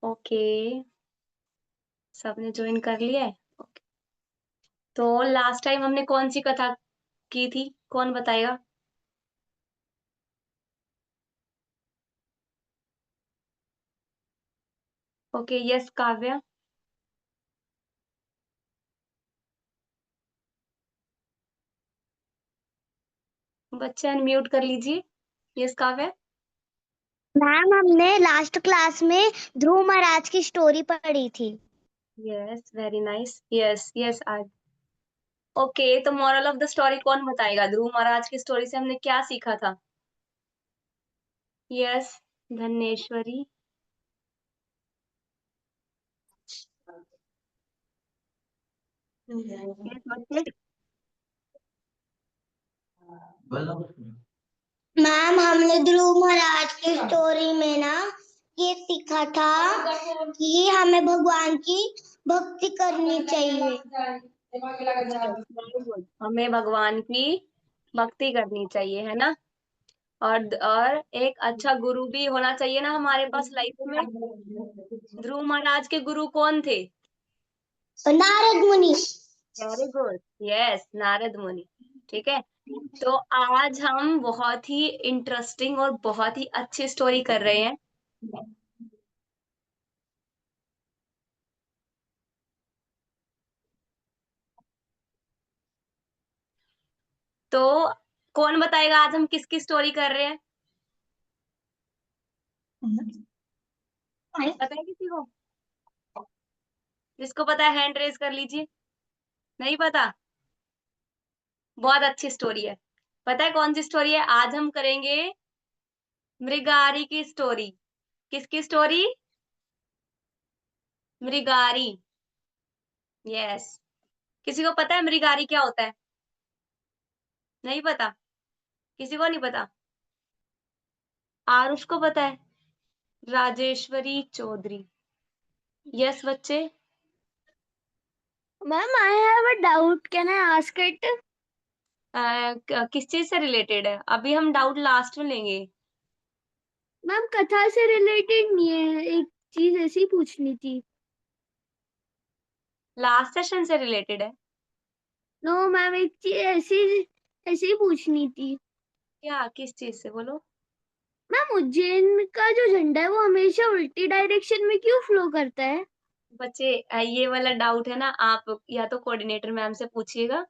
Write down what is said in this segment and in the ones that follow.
Okay, सबने join कर लिया है। ओके। तो लास्ट टाइम हमने कौन सी कथा की थी, कौन बताएगा? Okay, yes Kavya. बच्चे अनम्यूट कर लीजिए। यस काव्या। मैम हमने लास्ट क्लास में ध्रुव महाराज की स्टोरी पढ़ी थी। Yes, very nice. Yes yes आज। ओके, तो मॉरल ऑफ द स्टोरी कौन बताएगा? ध्रुव महाराज की स्टोरी से हमने क्या सीखा था? यस, धनेश्वरी। यस बच्चे। मैम हमने ध्रुव महाराज की स्टोरी में ना ये सीखा था कि हमें भगवान की भक्ति करनी चाहिए। Yes, very good. हमें भगवान की भक्ति करनी चाहिए, है ना? और एक अच्छा गुरु भी होना चाहिए ना हमारे पास लाइफ में। ध्रुव महाराज के गुरु कौन थे? Narad Muni. Very good. Yes, Narad मुनि। ठीक है। तो आज हम बहुत ही इंटरेस्टिंग और बहुत ही अच्छी स्टोरी कर रहे हैं। तो कौन बताएगा आज हम किसकी स्टोरी कर रहे हैं? पता है किसी को? जिसको पता है हैंड रेज कर लीजिए। नहीं पता? बहुत अच्छी स्टोरी है। पता है कौन सी स्टोरी है? आज हम करेंगे मृगारी की स्टोरी। किसकी स्टोरी? मृगारी। यस। किसी को पता है मृगारी क्या होता है? नहीं पता? किसी को नहीं पता? आरुष को पता है? राजेश्वरी चौधरी। यस बच्चे। Ma'am I have a doubt, can I ask it? किस चीज से रिलेटेड है? अभी हम डाउट लास्ट में लेंगे। मैम कथा से रिलेटेड नहीं है, एक चीज ऐसी पूछनी थी। लास्ट सेशन से रिलेटेड है। नो मैम, एक चीज ऐसी ऐसी पूछनी थी। क्या? किस चीज से बोलो। मैम उज्जैन का जो झंडा है वो हमेशा उल्टी डायरेक्शन में क्यों फ्लो करता है? बच्चे, ये वाला डाउट है ना, आप या तो कोऑर्डिनेटर मैम से पूछिएगा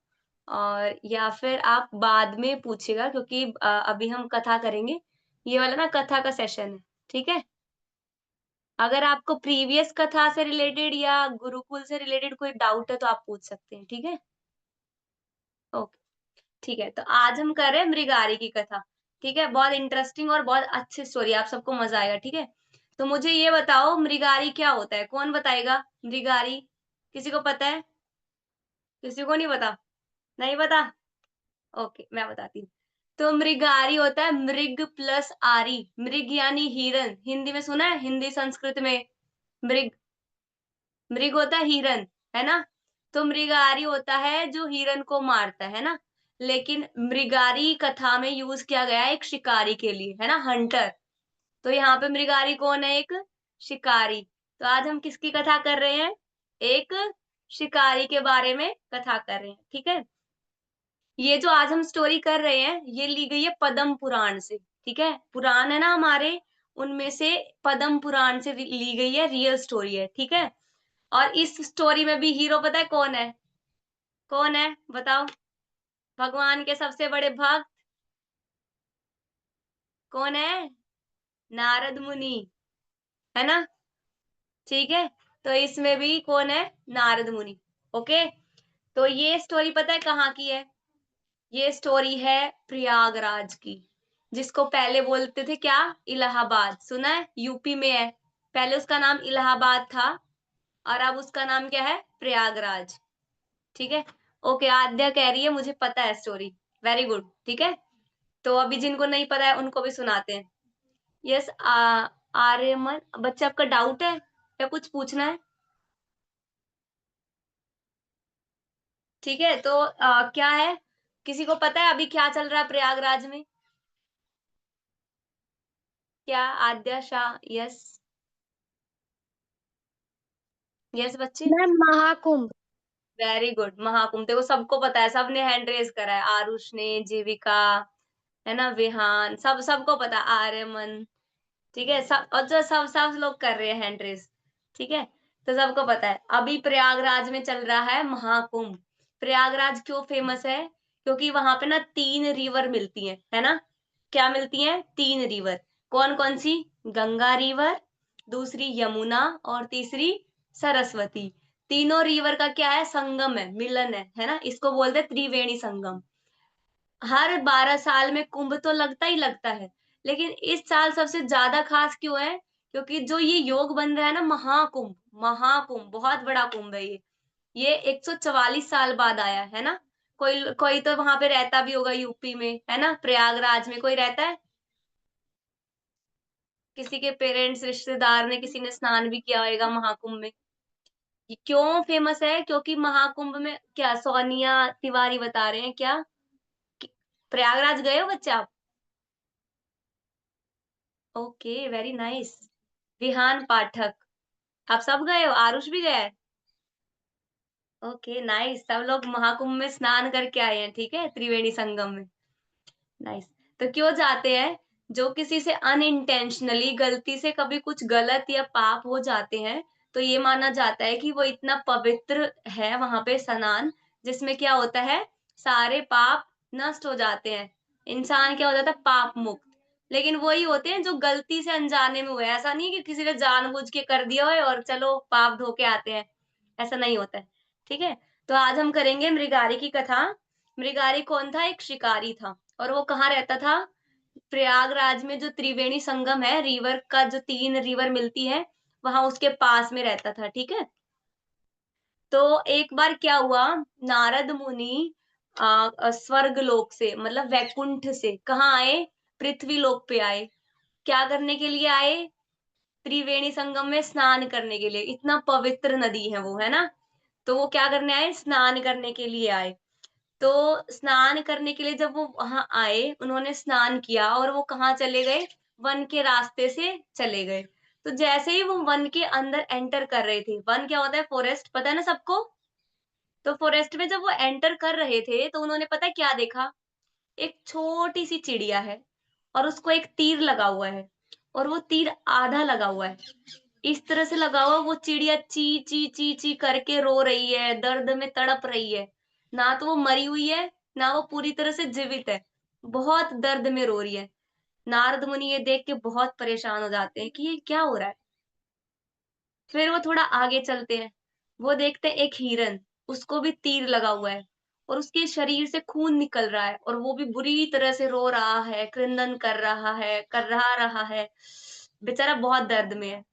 और या फिर आप बाद में पूछिएगा, क्योंकि अभी हम कथा करेंगे। ये वाला ना कथा का सेशन है। ठीक है। अगर आपको प्रीवियस कथा से रिलेटेड या गुरुकुल से रिलेटेड कोई डाउट है तो आप पूछ सकते हैं। ठीक है। ओके। ठीक है, तो आज हम कर रहे हैं मृगारी की कथा। ठीक है, बहुत इंटरेस्टिंग और बहुत अच्छी स्टोरी, आप सबको मजा आएगा। ठीक है। तो मुझे ये बताओ मृगारी क्या होता है? कौन बताएगा मृगारी? किसी को पता है? किसी को नहीं पता? नहीं पता? ओके, मैं बताती हूँ। तो मृगारी होता है मृग प्लस आरी। मृग यानी हिरन, हिंदी में सुना है? हिंदी संस्कृत में मृग, मृग होता है हिरन, है ना? तो मृगारी होता है जो हिरन को मारता है ना? लेकिन मृगारी कथा में यूज किया गया है एक शिकारी के लिए, है ना, हंटर। तो यहाँ पे मृगारी कौन है? एक शिकारी। तो आज हम किसकी कथा कर रहे हैं? एक शिकारी के बारे में कथा कर रहे हैं। ठीक है। ये जो आज हम स्टोरी कर रहे हैं ये ली गई है पद्म पुराण से। ठीक है, पुराण है ना हमारे, उनमें से पद्म पुराण से ली गई है, रियल स्टोरी है। ठीक है। और इस स्टोरी में भी हीरो पता है कौन है? कौन है बताओ? भगवान के सबसे बड़े भक्त कौन है? नारद मुनि, है ना? ठीक है। तो इसमें भी कौन है? नारद मुनि। ओके। तो ये स्टोरी पता है कहाँ की है? ये स्टोरी है प्रयागराज की, जिसको पहले बोलते थे क्या? इलाहाबाद। सुना है? यूपी में है। पहले उसका नाम इलाहाबाद था और अब उसका नाम क्या है? प्रयागराज। ठीक है। ओके, आद्या कह रही है मुझे पता है स्टोरी। Very good. ठीक है। तो अभी जिनको नहीं पता है उनको भी सुनाते हैं। यस, आर्यमन बच्चे, आपका डाउट है या कुछ पूछना है? ठीक है। तो क्या है, किसी को पता है अभी क्या चल रहा है प्रयागराज में? क्या? आद्या शाह। यस। यस बच्चे? Ma'am Mahakumbh. Very good, Mahakumbh. देखो सबको पता है, सबने हैंड रेज़ करा है। आरुष ने, जीविका, है ना? विहान, सबको पता है, आर्यमन, ठीक है? सब और जो सब सब लोग कर रहे हैं हैंड रेज़, ठीक है? तो सबको पता है। अभी प्रयागराज में चल रहा है महाकुंभ। प्रयागराज क्यों फेमस है? क्योंकि वहाँ पे ना 3 रिवर मिलती हैं, है ना? क्या मिलती हैं? 3 रिवर। कौन-कौन सी? गंगा रिवर, दूसरी यमुना और तीसरी सरस्वती। तीनों रिवर का क्या है? संगम है, मिलन है ना? इसको बोलते हैं त्रिवेणी संगम। हर 12 साल में कुंभ तो लगता ही लगता है, लेकिन इस साल सबसे ज़्यादा ख़ास क्यों है? क्योंकि जो ये योग बन रहा है ना महाकुंभ, महाकुंभ बहुत बड़ा कुंभ है ये। ये 144 साल बाद आया, है ना? कोई कोई तो वहाँ पे रहता भी होगा यूपी में, है ना? प्रयागराज में कोई रहता है? किसी के पेरेंट्स, रिश्तेदार ने, किसी ने स्नान भी किया होएगा महाकुंभ में। ये क्यों फेमस है? क्योंकि महाकुंभ में क्या सोनिया तिवारी बता रहे हैं क्या? कि प्रयागराज गए हो बच्चे आप? Okay, very nice. Vihan Pathak, आप सब गए हो? आरुष भी गया है? Okay, nice. सब लोग महाकुंभ में स्नान करके आए हैं, ठीक है? त्रिवेणी संगम में। नाइस। तो क्यों जाते हैं? जो किसी से अनइंटेंशनली गलती से कभी कुछ गलत या पाप हो जाते हैं, तो ये माना जाता है कि वो इतना पवित्र है वहाँ पे स्नान, जिसमें क्या होता है, सारे पाप नष्ट हो जाते हैं। इंसान क्या हो जाता है, पाप मुक्त। लेकिन वही होते हैं जो गलती से अनजाने में हुए। ऐसा नहीं है कि किसी ने जानबूझ के कर दिया हो और चलो पाप धो के आते हैं, ऐसा नहीं होता है। ठीक है? तो आज हम करेंगे मृगारी की कथा। मृगारी कौन था? एक शिकारी था। और वो कहाँ रहता था? प्रयागराज में जो त्रिवेणी संगम है, रिवर का जो 3 रिवर मिलती है, वहाँ उसके पास में रहता था, ठीक है? तो एक बार क्या हुआ, नारद मुनि स्वर्ग लोक से मतलब वैकुंठ से कहाँ आए? पृथ्वी लोक पे आए। क्या करने के लिए आए? त्रिवेणी संगम में स्नान करने के लिए। इतना पवित्र नदी है वो, है ना? तो वो क्या करने आए? स्नान करने के लिए आए। तो स्नान करने के लिए जब वो वहाँ आए, उन्होंने स्नान किया और वो कहाँ चले गए? वन के रास्ते से चले गए। तो जैसे ही वो वन के अंदर एंटर कर रहे थे, वन क्या होता है? फॉरेस्ट, पता है ना सबको? तो फॉरेस्ट में जब वो एंटर कर रहे थे, तो उन्होंने पता है क्या देखा? एक छोटी-सी चिड़िया है और उसको एक तीर लगा हुआ है और वो तीर आधा लगा हुआ है। इस तरह से लगा हुआ वो चिड़िया ची, ची, ची, ची करके रो रही है, दर्द में तड़प रही है। ना तो वो मरी हुई है, ना वो पूरी तरह से जीवित है। बहुत दर्द में रो रही है। नारद मुनि ये देख के बहुत परेशान हो जाते हैं कि ये क्या हो रहा है? फिर वो थोड़ा आगे चलते हैं। वो देखते हैं एक हिरन, उसको भी तीर लगा हुआ है और उसके शरीर से खून निकल रहा है और वो भी बुरी तरह से रो रहा है, क्रंदन कर रहा है, करहा रहा है। बेचारा बहुत दर्द में है।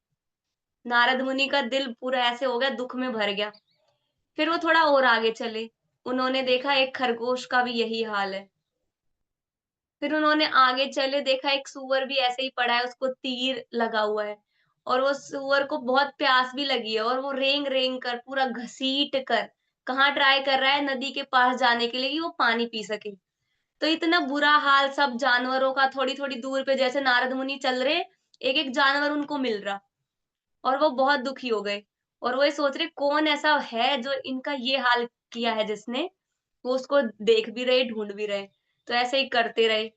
नारद मुनि का दिल पूरा ऐसे हो गया, दुःख में भर गया। फिर वो थोड़ा और आगे चले। उन्होंने देखा एक खरगोश का भी यही हाल है। फिर उन्होंने आगे चले, देखा एक सूअर भी ऐसे ही पड़ा है, उसको तीर लगा हुआ है और वो सूअर को बहुत प्यास भी लगी है और वो रेंग-रेंग कर, पूरा घसीट कर कहाँ ट्राई कर रहा है? नदी के पास जाने के लिए कि वो पानी पी सके। तो इतना बुरा हाल सब जानवरों का, थोड़ी-थोड़ी दूर पे जैसे नारद मुनि चल रहे, एक-एक जानवर उनको मिल रहा। और वो बहुत दुखी हो गए और वो ये सोच रहे कौन ऐसा है जो इनका ये हाल किया है जिसने, वो उसको देख भी रहे, ढूँढ भी रहे। तो ऐसे ही करते रहे।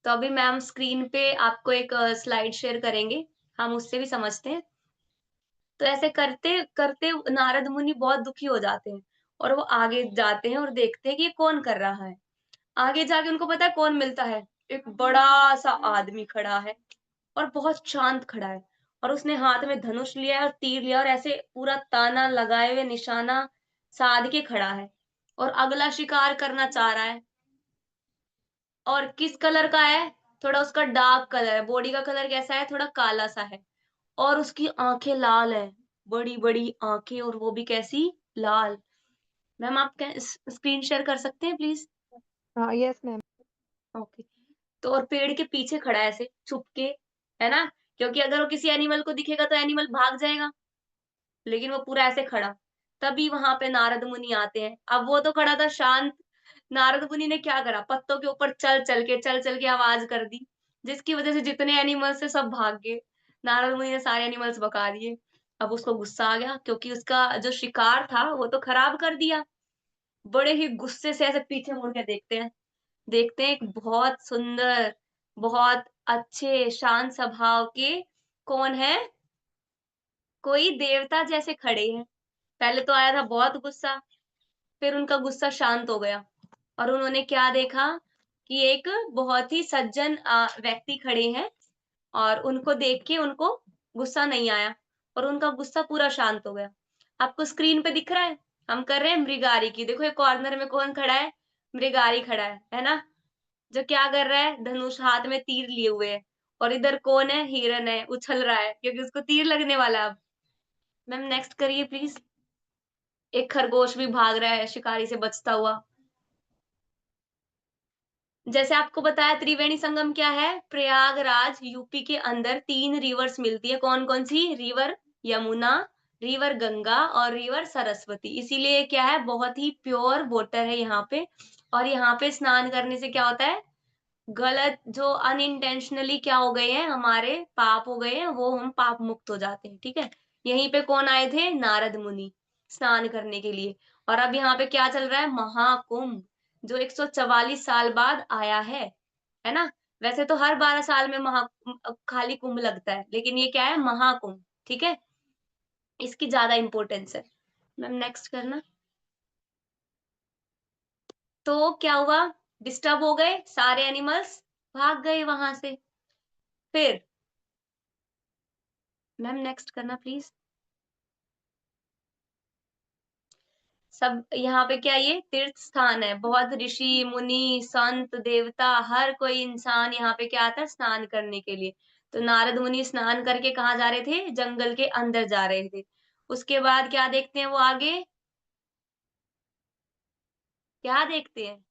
तो अभी मैम स्क्रीन पे आपको एक स्लाइड शेयर करेंगे, हम उससे भी समझते हैं। तो ऐसे करते-करते नारद मुनि बहुत दुखी हो जाते हैं और वो आगे जाते हैं और देखते हैं कि ये कौन कर रहा है। आगे जाके उनको पता है कौन मिलता है? एक बड़ा-सा आदमी खड़ा है और बहुत शांत खड़ा है और उसने हाथ में धनुष लिया है और तीर लिया और ऐसे पूरा ताना लगाए हुए निशाना साध के खड़ा है और अगला शिकार करना चाह रहा है। और किस कलर का है? थोड़ा उसका डार्क कलर है, बॉडी का कलर कैसा है? थोड़ा काला-सा है और उसकी आँखें लाल हैं, बड़ी-बड़ी आँखें और वो भी कैसी? लाल। मैम आप क्या स्क्रीन शेयर कर सकते हैं प्लीज़? Yes ma'am. ओके। तो और पेड़ के पीछे खड़ा है ऐसे छुप के, है ना? क्योंकि अगर वो किसी एनिमल को दिखेगा तो एनिमल भाग जाएगा, लेकिन वो पूरा ऐसे खड़ा। तभी वहाँ पे नारद मुनि आते हैं। अब वो तो खड़ा था शांत, नारद मुनि ने क्या करा? पत्तों के ऊपर चल-चल के आवाज़ कर दी, जिसकी वज़ह से जितने एनिमल्स थे सब भाग गए। नारद मुनि ने सारे एनिमल्स भगा दिए। अब उसको गुस्सा आ गया क्योंकि उसका जो शिकार था वो तो खराब कर दिया। बड़े ही गुस्से से ऐसे पीछे मुड़ के देखते हैं एक बहुत सुंदर, बहुत अच्छे, शांत स्वभाव के कौन है? कोई देवता जैसे खड़े हैं। पहले तो आया था बहुत गुस्सा, फिर उनका गुस्सा शांत हो गया और उन्होंने क्या देखा कि एक बहुत ही सज्जन व्यक्ति खड़े हैं और उनको देख के उनको गुस्सा नहीं आया और उनका गुस्सा पूरा शांत हो गया। आपको स्क्रीन पे दिख रहा है? हम कर रहे हैं मृगारी की। देखो ये कॉर्नर में कौन खड़ा है? मृगारी खड़ा है ना? जो क्या कर रहा है? धनुष हाथ में तीर लिए हुए है और इधर कौन है? हिरन है, उछल रहा है क्योंकि उसको तीर लगने वाला है अब। मैम नेक्स्ट करिए प्लीज़। एक खरगोश भी भाग रहा है शिकारी से बचता हुआ। जैसे आपको बताया त्रिवेणी संगम क्या है? प्रयागराज यूपी के अंदर 3 रिवर्स मिलती है। कौन-कौन सी? रिवर यमुना, रिवर गंगा और रिवर सरस्वती। इसीलिए क्या है? बहुत ही प्योर वाटर है यहाँ पे और यहाँ पे स्नान करने से क्या होता है? गलत जो अनइंटेंशनली क्या हो गए हैं हमारे पाप हो गए हैं वो हम पाप मुक्त हो जाते हैं, ठीक है? यहीं पे कौन आए थे? नारद मुनि स्नान करने के लिए और अब यहाँ पे क्या चल रहा है? महाकुंभ जो 144 साल बाद आया है ना? वैसे तो हर 12 साल में खाली कुंभ लगता है, लेकिन ये क्या है? महाकुंभ, ठीक है? इसकी ज़्यादा इम्पोर्टेंस है। मैम नेक्स्ट करना। तो क्या हुआ? डिस्टर्ब हो गए सारे एनिमल्स, भाग गए वहां से। फिर मैम नेक्स्ट करना प्लीज। सब यहाँ पे क्या ये तीर्थ स्थान है, बहुत ऋषि मुनि संत देवता हर कोई इंसान यहाँ पे क्या आता है स्नान करने के लिए। तो नारद मुनि स्नान करके कहाँ जा रहे थे? जंगल के अंदर जा रहे थे। उसके बाद क्या देखते हैं वो आगे? क्या देखते हैं?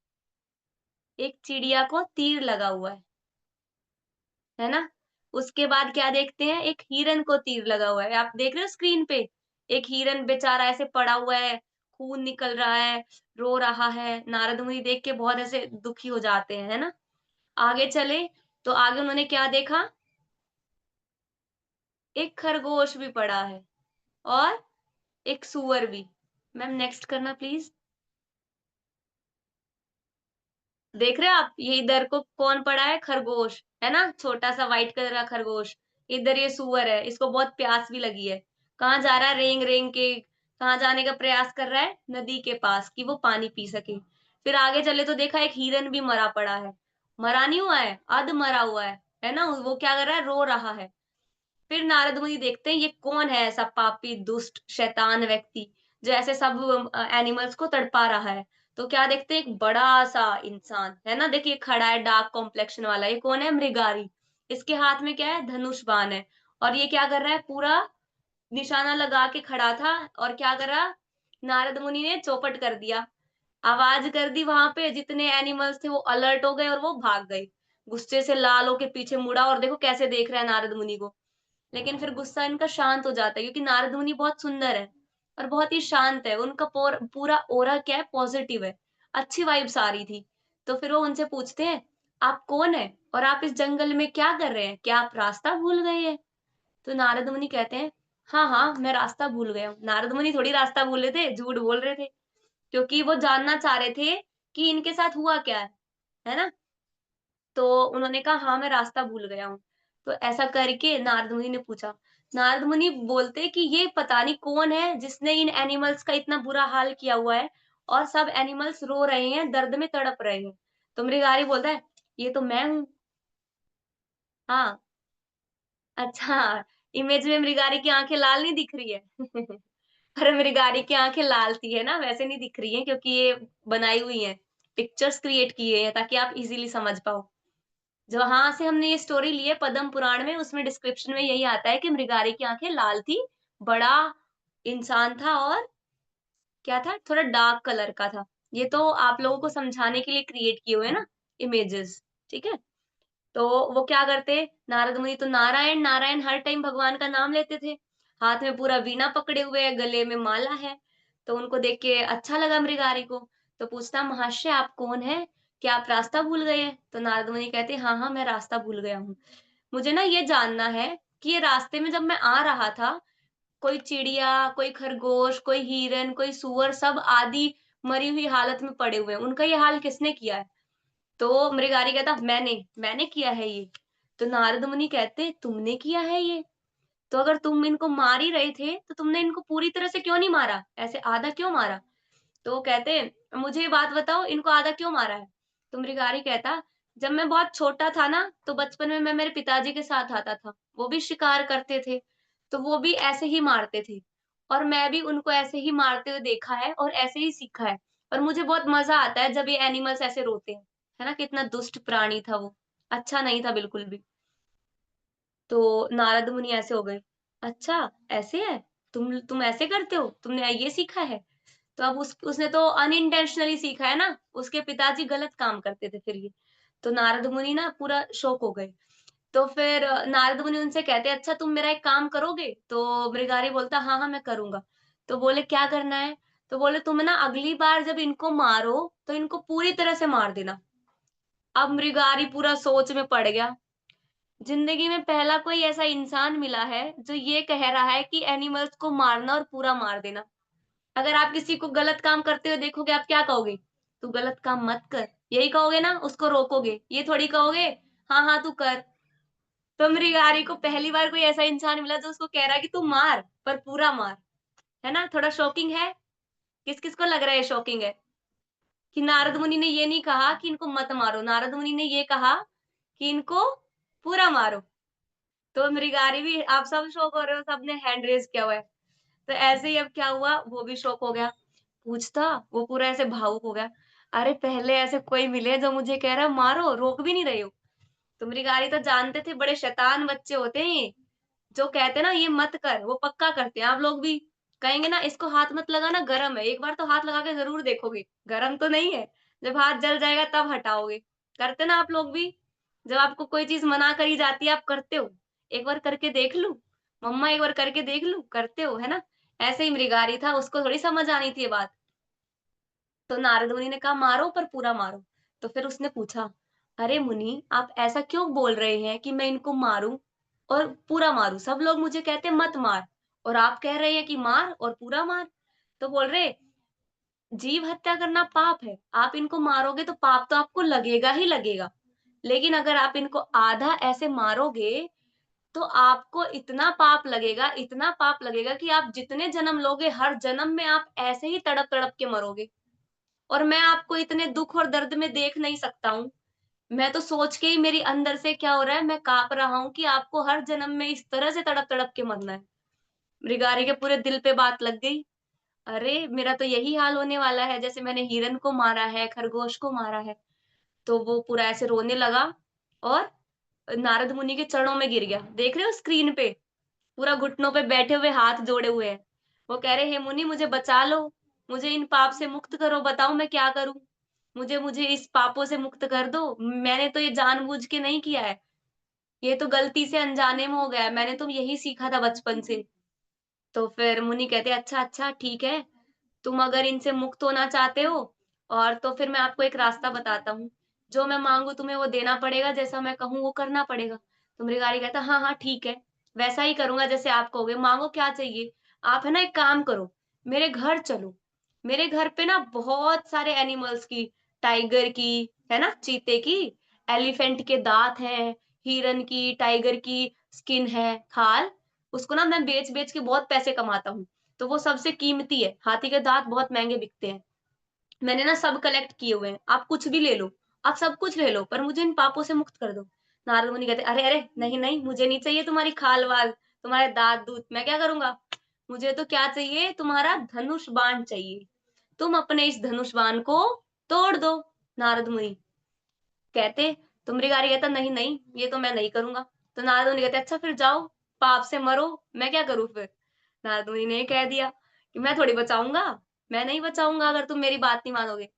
एक चिड़िया को तीर लगा हुआ है ना? उसके बाद क्या देखते हैं? एक हिरन को तीर लगा हुआ है। आप देख रहे हो स्क्रीन पे? एक हिरन बेचारा ऐसे पड़ा हुआ है, खून निकल रहा है, रो रहा है। नारद मुनि देख के बहुत ऐसे दुखी हो जाते हैं, है ना? आगे चले तो आगे उन्होंने क्या देखा? एक खरगोश भी पड़ा है और एक सूअर भी। मैम नेक्स्ट करना प्लीज। देख रहे हो आप? ये इधर को कौन पड़ा है? खरगोश, है ना? छोटा-सा व्हाइट कलर का खरगोश। इधर ये सूअर है, इसको बहुत प्यास भी लगी है। कहाँ जा रहा है? रेंग-रेंग के कहाँ जाने का प्रयास कर रहा है? नदी के पास कि वो पानी पी सके। फिर आगे चले तो देखा एक हिरन भी मरा पड़ा है। मरा नहीं हुआ है, अध मरा हुआ है ना? वो क्या कर रहा है? रो रहा है। फिर नारद मुनि देखते हैं ये कौन है ऐसा पापी, दुष्ट, शैतान व्यक्ति जो ऐसे सब एनिमल्स को तड़पा रहा है। तो क्या देखते हैं एक बड़ा-सा इंसान, है ना? देखिए खड़ा है डार्क कॉम्प्लेक्शन वाला, ये कौन है? मृगारी। इसके हाथ में क्या है? धनुष बाण है और ये क्या कर रहा है? पूरा निशाना लगा के खड़ा था और क्या करा? नारद मुनि ने चौपट कर दिया। आवाज़ कर दी वहाँ पे जितने एनिमल्स थे वो अलर्ट हो गए और वो भाग गए। गुस्से से लाल होके पीछे मुड़ा और देखो कैसे देख रहा है नारद मुनि को। लेकिन फिर गुस्सा इनका शांत हो जाता है क्योंकि नारद मुनि बहुत सुंदर है और बहुत ही शांत है। उनका पूरा ऑरा क्या है? पॉजिटिव है। अच्छी वाइब्स आ रही थी। तो फिर वो उनसे पूछते हैं, "आप कौन हैं? और आप इस जंगल में क्या कर रहे हैं? क्या आप रास्ता भूल गए हैं?" तो नारद मुनि कहते हैं, "हाँ, हाँ, मैं रास्ता भूल गया हूँ।" नारद मुनि थोड़ी रास्ता भूल रहे थे, झूठ बोल रहे थे क्योंकि वो जानना चाह रहे थे कि इनके साथ हुआ क्या है ना? तो उन्होंने कहा, "हाँ, मैं रास्ता भूल गया हूँ।" तो ऐसा करके नारद मुनि ने पूछा। नारद मुनि बोलते कि ये पता नहीं कौन है जिसने इन एनिमल्स का इतना बुरा हाल किया हुआ है और सब एनिमल्स रो रहे हैं, दर्द में तड़प रहे हैं। तो मृगारी बोलता है, "ये तो मैं हूँ।" हाँ, अच्छा इमेज में मृगारी की आँखें लाल नहीं दिख रही है। पर मृगारी की आँखें लाल थी, है ना? वैसे नहीं दिख रही हैं क्योंकि ये बनाई हुई हैं, पिक्चर्स क्रिएट किए हैं ताकि आप इज़िली समझ पाओ। जहाँ से हमने ये स्टोरी ली है पद्म पुराण में, उसमें डिस्क्रिप्शन में यही आता है कि मृगारी की आँखें लाल थी, बड़ा इंसान था और क्या था? थोड़ा डार्क कलर का था। ये तो आप लोगों को समझाने के लिए क्रिएट किए हुए हैं ना इमेजेस, ठीक है? तो वो क्या करते, नारद मुनि तो नारायण, नारायण हर टाइम भगवान का नाम लेते थे। हाथ में पूरा वीणा पकड़े हुए हैं, गले में माला है। तो उनको देख के अच्छा लगा मृगारी को, तो पूछता महाशय आप कौन हैं? क्या आप रास्ता भूल गए हैं? तो नारद मुनि कहते हाँ, हाँ, मैं रास्ता भूल गया हूँ। मुझे ना ये जानना है कि ये रास्ते में जब मैं आ रहा था, कोई चिड़िया, कोई खरगोश, कोई हिरन, कोई सूअर सब आदि मरी हुई हालत में पड़े हुए हैं। उनका ये हाल किसने किया है? तो मृगारी कहता मैंने किया है ये। तो नारद मुनि कहते तुमने किया है ये? तो अगर तुम इनको मार ही रहे थे, तो तुमने इनको पूरी तरह से क्यों नहीं मारा? ऐसे आधा क्यों मारा? तो वो कहते, "मुझे ये बात बताओ इनको आधा क्यों मारा है?" तो मृगारी कहता, "जब मैं बहुत छोटा था ना, तो बचपन में मैं मेरे पिताजी के साथ आता था। वो भी शिकार करते थे, तो वो भी ऐसे ही मारते थे और मैं भी उनको ऐसे ही मारते हुए देखा है और ऐसे ही सीखा है और मुझे बहुत मज़ा आता है जब ये एनिमल्स ऐसे रोते हैं। है ना? कितना दुष्ट प्राणी था वो, अच्छा नहीं था बिल्कुल भी। तो नारद मुनि ऐसे हो गए, "अच्छा, ऐसे है? तुम ऐसे करते हो? तुमने ये सीखा है?" तो अब उसने तो अनइंटेंशनली सीखा है ना, उसके पिताजी गलत काम करते थे फिर ये। तो नारद मुनि ना पूरा शॉक हो गए। तो फिर नारद मुनि उनसे कहते हैं, "अच्छा तुम मेरा एक काम करोगे?" तो मृगारी बोलता, "हाँ, हाँ, मैं करूँगा।" तो बोले, "क्या करना है?" तो बोले, "तुम ना अगली बार जब इनको मारो, तो इनको पूरी तरह से मार देना।" अब मृगारी पूरा सोच में पड़ गया। ज़िंदगी में पहला कोई ऐसा इंसान मिला है, जो ये कह रहा है कि एनिमल्स को मारना और पूरा मार देना। अगर आप किसी को गलत काम करते हुए देखोगे, आप क्या कहोगे? "तू गलत काम मत कर।" यही कहोगे ना? उसको रोकोगे। ये थोड़ी कहोगे, "हाँ, हाँ, तू कर।" तो मृगारी को पहली बार कोई ऐसा इंसान मिला जो उसको कह रहा है कि तू मार, पर पूरा मार। है ना? थोड़ा शॉकिंग है? किस-किस को लग रहा है ये शॉकिंग है? कि नारद मुनि ने ये नहीं कहा कि इनको मत मारो, नारद मुनि ने ये कहा कि इनको पूरा मारो। तो मृगारी भी आप सब शॉक हो रहे हो, सबने हैंड रेज़ किया हुआ है। तो ऐसे ही अब क्या हुआ, वो भी शॉक हो गया। पूछता, वो पूरा ऐसे भावुक हो गया, "अरे! पहले ऐसे कोई मिले जो मुझे कह रहा है मारो, रोक भी नहीं रहे हो।" तो मृगारी तो जानते थे बड़े शैतान बच्चे होते हैं ये, जो कहते हैं ना ये मत कर, वो पक्का करते हैं। आप लोग भी कहेंगे ना इसको हाथ मत लगाना गरम है, एक बार तो हाथ लगा के ज़रूर देखोगे, गरम तो नहीं है। जब हाथ जल जाएगा तब हटाओगे। करते ना आप लोग भी? जब आपको कोई चीज़ मना करी जाती है आप करते हो, एक बार करके देख लूँ, मम्मा एक बार करके देख लूँ, करते हो, है ना? ऐसे ही मृगारी था, उसको थोड़ी समझ आनी थी ये बात। तो नारद मुनि ने कहा मारो पर पूरा मारो। तो फिर उसने पूछा, "अरे मुनि, आप ऐसा क्यों बोल रहे हैं कि मैं इनको मारूँ और पूरा मारूँ? सब लोग मुझे कहते हैं मत मार और आप कह रहे हैं कि मार और पूरा मार।" तो बोल रहे, "जीव हत्या करना पाप है। आप इनको मारोगे तो पाप तो आपको लगेगा ही लगेगा। लेकिन अगर आप इनको आधा ऐसे मारोगे, तो आपको इतना पाप लगेगा कि आप जितने जन्म लोगे, हर जन्म में आप ऐसे ही तड़प-तड़प के मरोगे। और मैं आपको इतने दुःख और दर्द में देख नहीं सकता हूँ। मैं तो सोच के ही मेरी अंदर से क्या हो रहा है, मैं काँप रहा हूँ कि आपको हर जन्म में इस तरह से तड़प-तड़प के मरना है। मृगारी के पूरे दिल पे बात लग गई। अरे! मेरा तो यही हाल होने वाला है, जैसे मैंने हिरन को मारा है, खरगोश को मारा है। तो वो पूरा ऐसे रोने लगा और नारद मुनि के चरणों में गिर गया। देख रहे हो स्क्रीन पे? पूरा घुटनों पे बैठे हुए हाथ जोड़े हुए हैं। वो कह रहे, "हे मुनि मुझे बचा लो, मुझे इन पाप से मुक्त करो, बताओ मैं क्या करूँ? मुझे मुझे इस पापों से मुक्त कर दो। मैंने तो ये जानबूझ के नहीं किया है, ये तो गलती से अनजाने में हो गया है, मैंने तो यही सीखा था बचपन से।" तो फिर मुनि कहते, "अच्छा, अच्छा ठीक है, तुम अगर इनसे मुक्त होना चाहते हो और तो फिर मैं आपको एक रास्ता बताता हूँ। जो मैं माँगू तुम्हें वो देना पड़ेगा, जैसा मैं कहूँ वो करना पड़ेगा।" तो मृगारी कहता, "हाँ, हाँ, ठीक है, वैसा ही करूँगा जैसे आप कहोगे। माँगो क्या चाहिए? आप है ना एक काम करो, मेरे घर चलो। मेरे घर पे ना बहुत सारे एनिमल्स की, टाइगर की, है ना, चीते की, एलिफेंट के दाँत हैं, हिरन की, टाइगर की स्किन है, खाल, उसको ना मैं बेच-बेच के बहुत पैसे कमाता हूँ। तो वो सबसे कीमती है, हाथी के दाँत बहुत महँगे बिकते हैं। मैंने ना सब कलेक्ट किए हुए हैं, आप कुछ भी ले लो, आप सब कुछ ले लो, पर मुझे इन पापों से मुक्त कर दो। नारद मुनि कहते, "अरे, अरे! नहीं, नहीं, मुझे नहीं चाहिए तुम्हारी खाल-वाल, तुम्हारे दाँत-दूत, मैं क्या करूँगा? मुझे तो क्या चाहिए, तुम्हारा धनुष बाण चाहिए। तुम अपने इस धनुष बाण को तोड़ दो।" नारद मुनि कहते तो मृगारी कहता, "नहीं, नहीं, ये तो मैं नहीं करूँगा।" तो नारद मुनि कहते, "अच्छा फिर जाओ, पाप से मरो, मैं क्या करूँ फिर?" नारद मुनि ने कह दिया कि मैं थोड़ी बचाऊँगा, मैं नहीं बचाऊँगा अगर तुम मेरी बात नहीं मानोगे।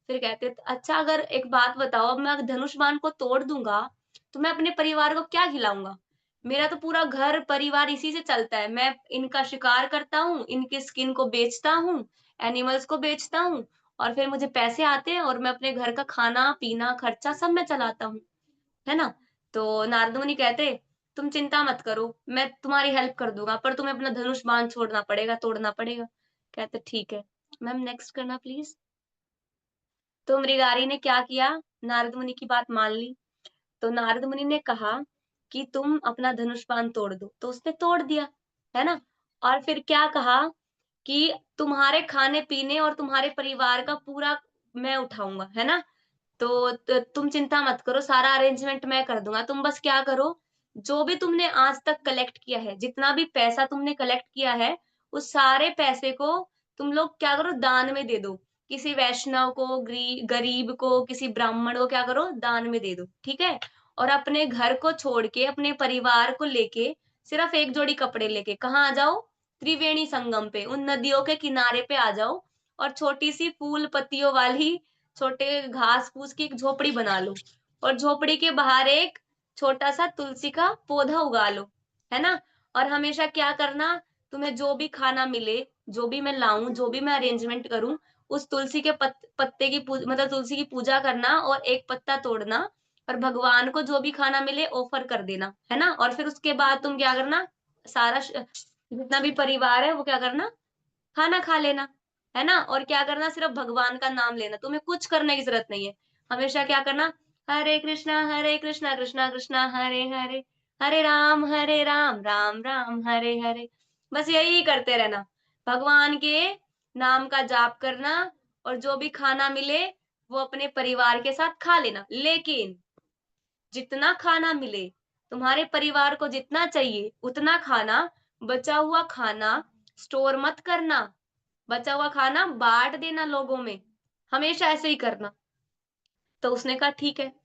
फिर कहते अच्छा अगर एक बात बताओ अब मैं धनुष बाण को तोड़ दूँगा, तो मैं अपने परिवार को क्या खिलाऊँगा? मेरा तो पूरा घर परिवार इसी से चलता है। मैं इनका शिकार करता हूँ, इनकी स्किन को बेचता हूँ, एनिमल्स को बेचता हूँ और फिर मुझे पैसे आते हैं और मैं अपने घर का खाना-पीना, खर्चा सब मैं चलाता हूँ। है ना? तो नारद मुनि कहते, तुम चिंता मत करो, मैं तुम्हारी हेल्प कर दूँगा, पर तुम्हें अपना धनुष बाण छोड़ना पड़ेगा, तोड़ना पड़ेगा। कहते ठीक है। मैम नेक्स्ट करना प्लीज़। तो मृगारी ने क्या किया, नारद मुनि की बात मान ली। तो नारद मुनि ने कहा कि तुम अपना धनुष बाण तोड़ दो, तो उसने तोड़ दिया, है ना? और फिर क्या कहा कि तुम्हारे खाने-पीने और तुम्हारे परिवार का पूरा मैं उठाऊँगा, है ना? तो तुम चिंता मत करो, सारा अरेंजमेंट मैं कर दूँगा। तुम बस क्या करो, जो भी तुमने आज तक कलेक्ट किया है, जितना भी पैसा तुमने कलेक्ट किया है, उस सारे पैसे को तुम लोग क्या करो दान में दे दो। किसी वैष्णव को, गरीब को, किसी ब्राह्मण को क्या करो दान में दे दो, ठीक है? और अपने घर को छोड़ के, अपने परिवार को लेके, सिर्फ एक जोड़ी कपड़े लेके कहाँ आ जाओ? त्रिवेणी संगम पे, उन नदियों के किनारे पे आ जाओ और छोटी-सी फूल पत्तियों वाली छोटे घास-फूस की एक झोपड़ी बना लो और झोपड़ी के बाहर एक छोटा-सा तुलसी का पौधा उगा लो, है ना? और हमेशा क्या करना, तुम्हें जो भी खाना मिले, जो भी मैं लाऊँ, जो भी मैं अरेंजमेंट करूँ, उस तुलसी के पत्ते की मतलब तुलसी की पूजा करना और एक पत्ता तोड़ना और भगवान को जो भी खाना मिले ऑफर कर देना, है ना? और फिर उसके बाद तुम क्या करना, सारा जितना भी परिवार है वो क्या करना, खाना खा लेना, है ना? और क्या करना सिर्फ़ भगवान का नाम लेना, तुम्हें कुछ करने की ज़रूरत नहीं है। हमेशा क्या करना, हरे कृष्णा कृष्णा कृष्णा हरे हरे, हरे राम, राम राम हरे हरे। बस यही करते रहना। भगवान के नाम का जाप करना और जो भी खाना मिले, वो अपने परिवार के साथ खा लेना। लेकिन जितना खाना मिले, तुम्हारे परिवार को जितना चाहिए, उतना खाना, बचा हुआ खाना स्टोर मत करना। बचा हुआ खाना बाँट देना लोगों में, हमेशा ऐसे ही करना। तो उसने कहा ठीक है।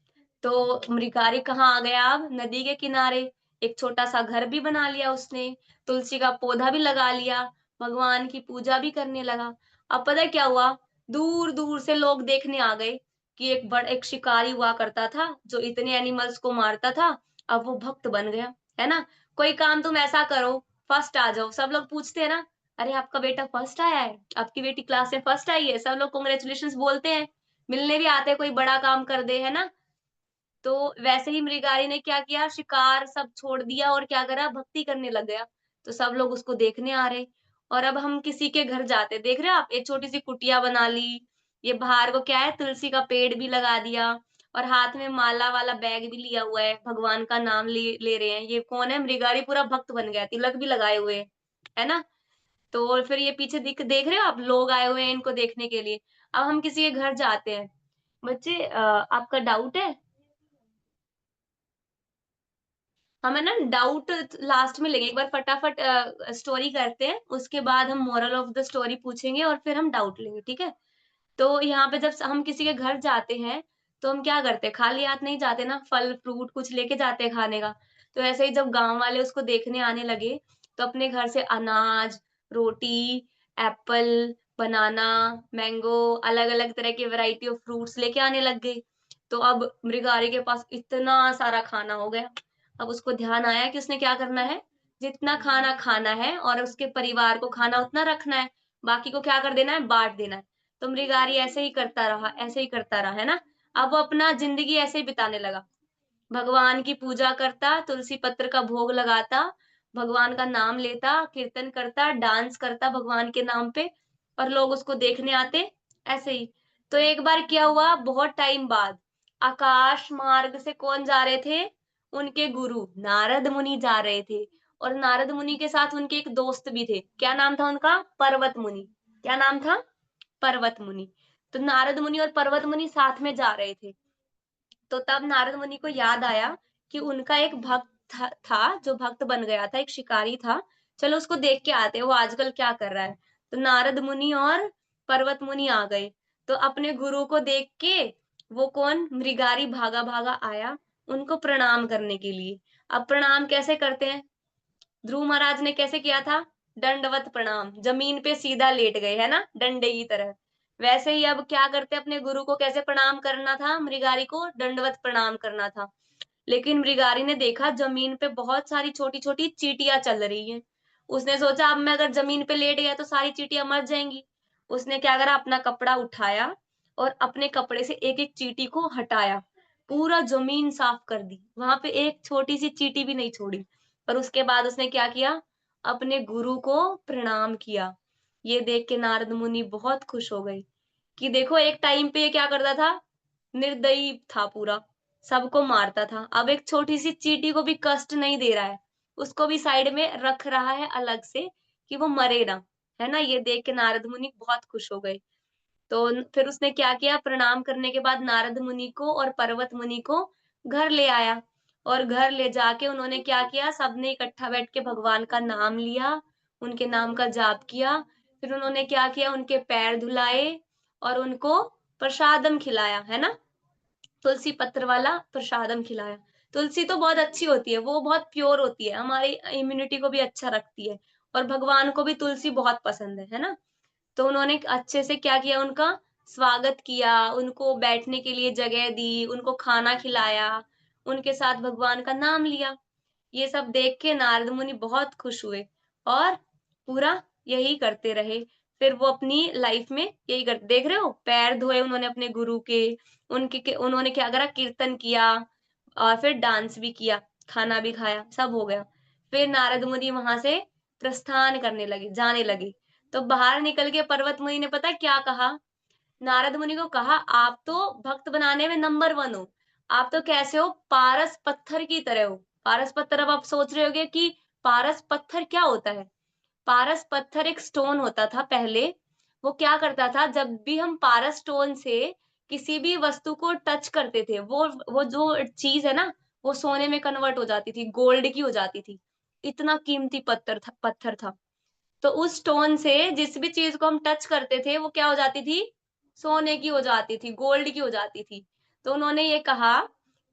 तो मृगारी कहाँ आ गया अब? नदी के किनारे। एक छोटा-सा घर भी बना लिया उसने, तुलसी का पौधा भी लगा लिया, भगवान की पूजा भी करने लगा। अब पता है क्या हुआ? दूर-दूर से लोग देखने आ गए कि एक शिकारी हुआ करता था, जो इतने एनिमल्स को मारता था, अब वो भक्त बन गया, है ना? कोई काम तुम ऐसा करो, फर्स्ट आ जाओ। सब लोग पूछते हैं ना, "अरे! आपका बेटा फर्स्ट आया है, आपकी बेटी क्लास में फर्स्ट आई है।" सब लोग कांग्रेचुलेशंस बोलते हैं। मिलने भी आते हैं, कोई बड़ा काम कर दे, है ना? तो वैसे ही मृगारी ने क्या किया, शिकार सब छोड़ दिया और क्या करा, भक्ति करने लग गया। तो सब लोग उसको देखने आ रहे और अब हम किसी के घर जाते, देख रहे हो आप? एक छोटी-सी कुटिया बना ली, ये बाहर को क्या है, तुलसी का पेड़ भी लगा दिया और हाथ में माला वाला बैग भी लिया हुआ है, भगवान का नाम ले ले रहे हैं। ये कौन है? मृगारी पूरा भक्त बन गया, तिलक भी लगाए हुए है। है ना? तो फिर ये पीछे देख रहे हो आप, लोग आए हुए हैं इनको देखने के लिए। अब हम किसी के घर जाते हैं। बच्चे आपका डाउट है? हमें ना डाउट लास्ट में लेंगे। एक बार फटाफट स्टोरी करते हैं, उसके बाद हम मोरल ऑफ द स्टोरी पूछेंगे और फिर हम डाउट लेंगे, ठीक है? तो यहाँ पे जब हम किसी के घर जाते हैं, तो हम क्या करते हैं, खाली हाथ नहीं जाते ना, फल-फ्रूट कुछ लेके जाते हैं खाने का। तो ऐसे ही जब गाँव वाले उसको देखने आने लगे, तो अपने घर से अनाज, रोटी, एप्पल, बनाना, मैंगो, अलग-अलग तरह के वैरायटी ऑफ फ्रूट्स लेके आने लग गए। तो अब मृगारी के पास इतना सारा खाना हो गया। अब उसको ध्यान आया कि उसने क्या करना है, जितना खाना खाना है और उसके परिवार को खाना उतना रखना है, बाकी को क्या कर देना है, बाँट देना है। तो मृगारी ऐसे ही करता रहा, ऐसे ही करता रहा, है ना? अब वो अपना ज़िंदगी ऐसे ही बिताने लगा। भगवान की पूजा करता, तुलसी पत्र का भोग लगाता, भगवान का नाम लेता, कीर्तन करता, डांस करता भगवान के नाम पे और लोग उसको देखने आते, ऐसे ही। तो एक बार क्या हुआ, बहुत टाइम बाद आकाश मार्ग से कौन जा रहे थे? उनके गुरु नारद मुनि जा रहे थे और नारद मुनि के साथ उनके एक दोस्त भी थे। क्या नाम था उनका? पर्वत मुनि। क्या नाम था? पर्वत मुनि। तो नारद मुनि और पर्वत मुनि साथ में जा रहे थे। तो तब नारद मुनि को याद आया कि उनका एक भक्त था जो भक्त बन गया था, एक शिकारी था। चलो उसको देख के आते हैं, वो आजकल क्या कर रहा है। तो नारद मुनि और पर्वत मुनि आ गए। तो अपने गुरु को देख के वो कौन मृगारी भागा-भागा आया उनको प्रणाम करने के लिए। अब प्रणाम कैसे करते हैं? ध्रुव महाराज ने कैसे किया था? दंडवत प्रणाम, जमीन पे सीधा लेट गए, है ना? डंडे की तरह। वैसे ही अब क्या करते अपने गुरु को कैसे प्रणाम करना था? मृगारी को दंडवत प्रणाम करना था। लेकिन मृगारी ने देखा जमीन पे बहुत सारी छोटी-छोटी चींटियाँ चल रही हैं। उसने सोचा अब मैं अगर जमीन पे लेट गया तो सारी चींटियाँ मर जाएँगी। उसने क्या करा अपना कपड़ा उठाया और अपने कपड़े से एक-एक चींटी को हटाया। पूरा जमीन साफ कर दी, वहां पे एक छोटी सी चींटी भी नहीं छोड़ी। और उसके बाद उसने क्या किया, अपने गुरु को प्रणाम किया। ये देख के नारद मुनि बहुत खुश हो गए कि देखो एक टाइम पे ये क्या करता था, निर्दयी था पूरा, सबको मारता था, अब एक छोटी सी चींटी को भी कष्ट नहीं दे रहा है, उसको भी साइड में रख रहा है अलग से कि वो मरे ना, है ना। ये देख के नारद मुनि बहुत खुश हो गए। तो फिर उसने क्या किया, प्रणाम करने के बाद नारद मुनि को और पर्वत मुनि को घर ले आया, और घर ले जाके उन्होंने क्या किया, सबने इकट्ठा बैठ के भगवान का नाम लिया, उनके नाम का जाप किया। फिर उन्होंने क्या किया, उनके पैर धुलाए और उनको प्रसादम खिलाया, है ना, तुलसी पत्र वाला प्रसादम खिलाया। तुलसी तो बहुत अच्छी होती है, वो बहुत प्योर होती है, हमारी इम्यूनिटी को भी अच्छा रखती है, और भगवान को भी तुलसी बहुत पसंद है ना। तो उन्होंने अच्छे से क्या किया, उनका स्वागत किया, उनको बैठने के लिए जगह दी, उनको खाना खिलाया, उनके साथ भगवान का नाम लिया। ये सब देख के नारद मुनि बहुत खुश हुए और पूरा यही करते रहे। फिर वो अपनी लाइफ में यही कर, देख रहे हो, पैर धोए उन्होंने अपने गुरु के, उन्होंने क्या करा, कीर्तन किया और फिर डांस भी किया, खाना भी खाया, सब हो गया। फिर नारद मुनि वहां से प्रस्थान करने लगे, जाने लगे। तो बाहर निकल के पर्वत मुनि ने पता है क्या कहा, नारद मुनि को कहा, आप तो भक्त बनाने में नंबर 1 हो। आप तो कैसे हो, पारस पत्थर की तरह हो। पारस पत्थर, अब आप सोच रहे होगे कि पारस पत्थर क्या होता है। पारस पत्थर एक स्टोन होता था पहले। वो क्या करता था, जब भी हम पारस स्टोन से किसी भी वस्तु को टच करते थे, वो जो चीज है ना, वो सोने में कन्वर्ट हो जाती थी, गोल्ड की हो जाती थी। इतना कीमती पत्थर था। तो उस स्टोन से जिस भी चीज को हम टच करते थे, वो क्या हो जाती थी, सोने की हो जाती थी, गोल्ड की हो जाती थी। तो उन्होंने ये कहा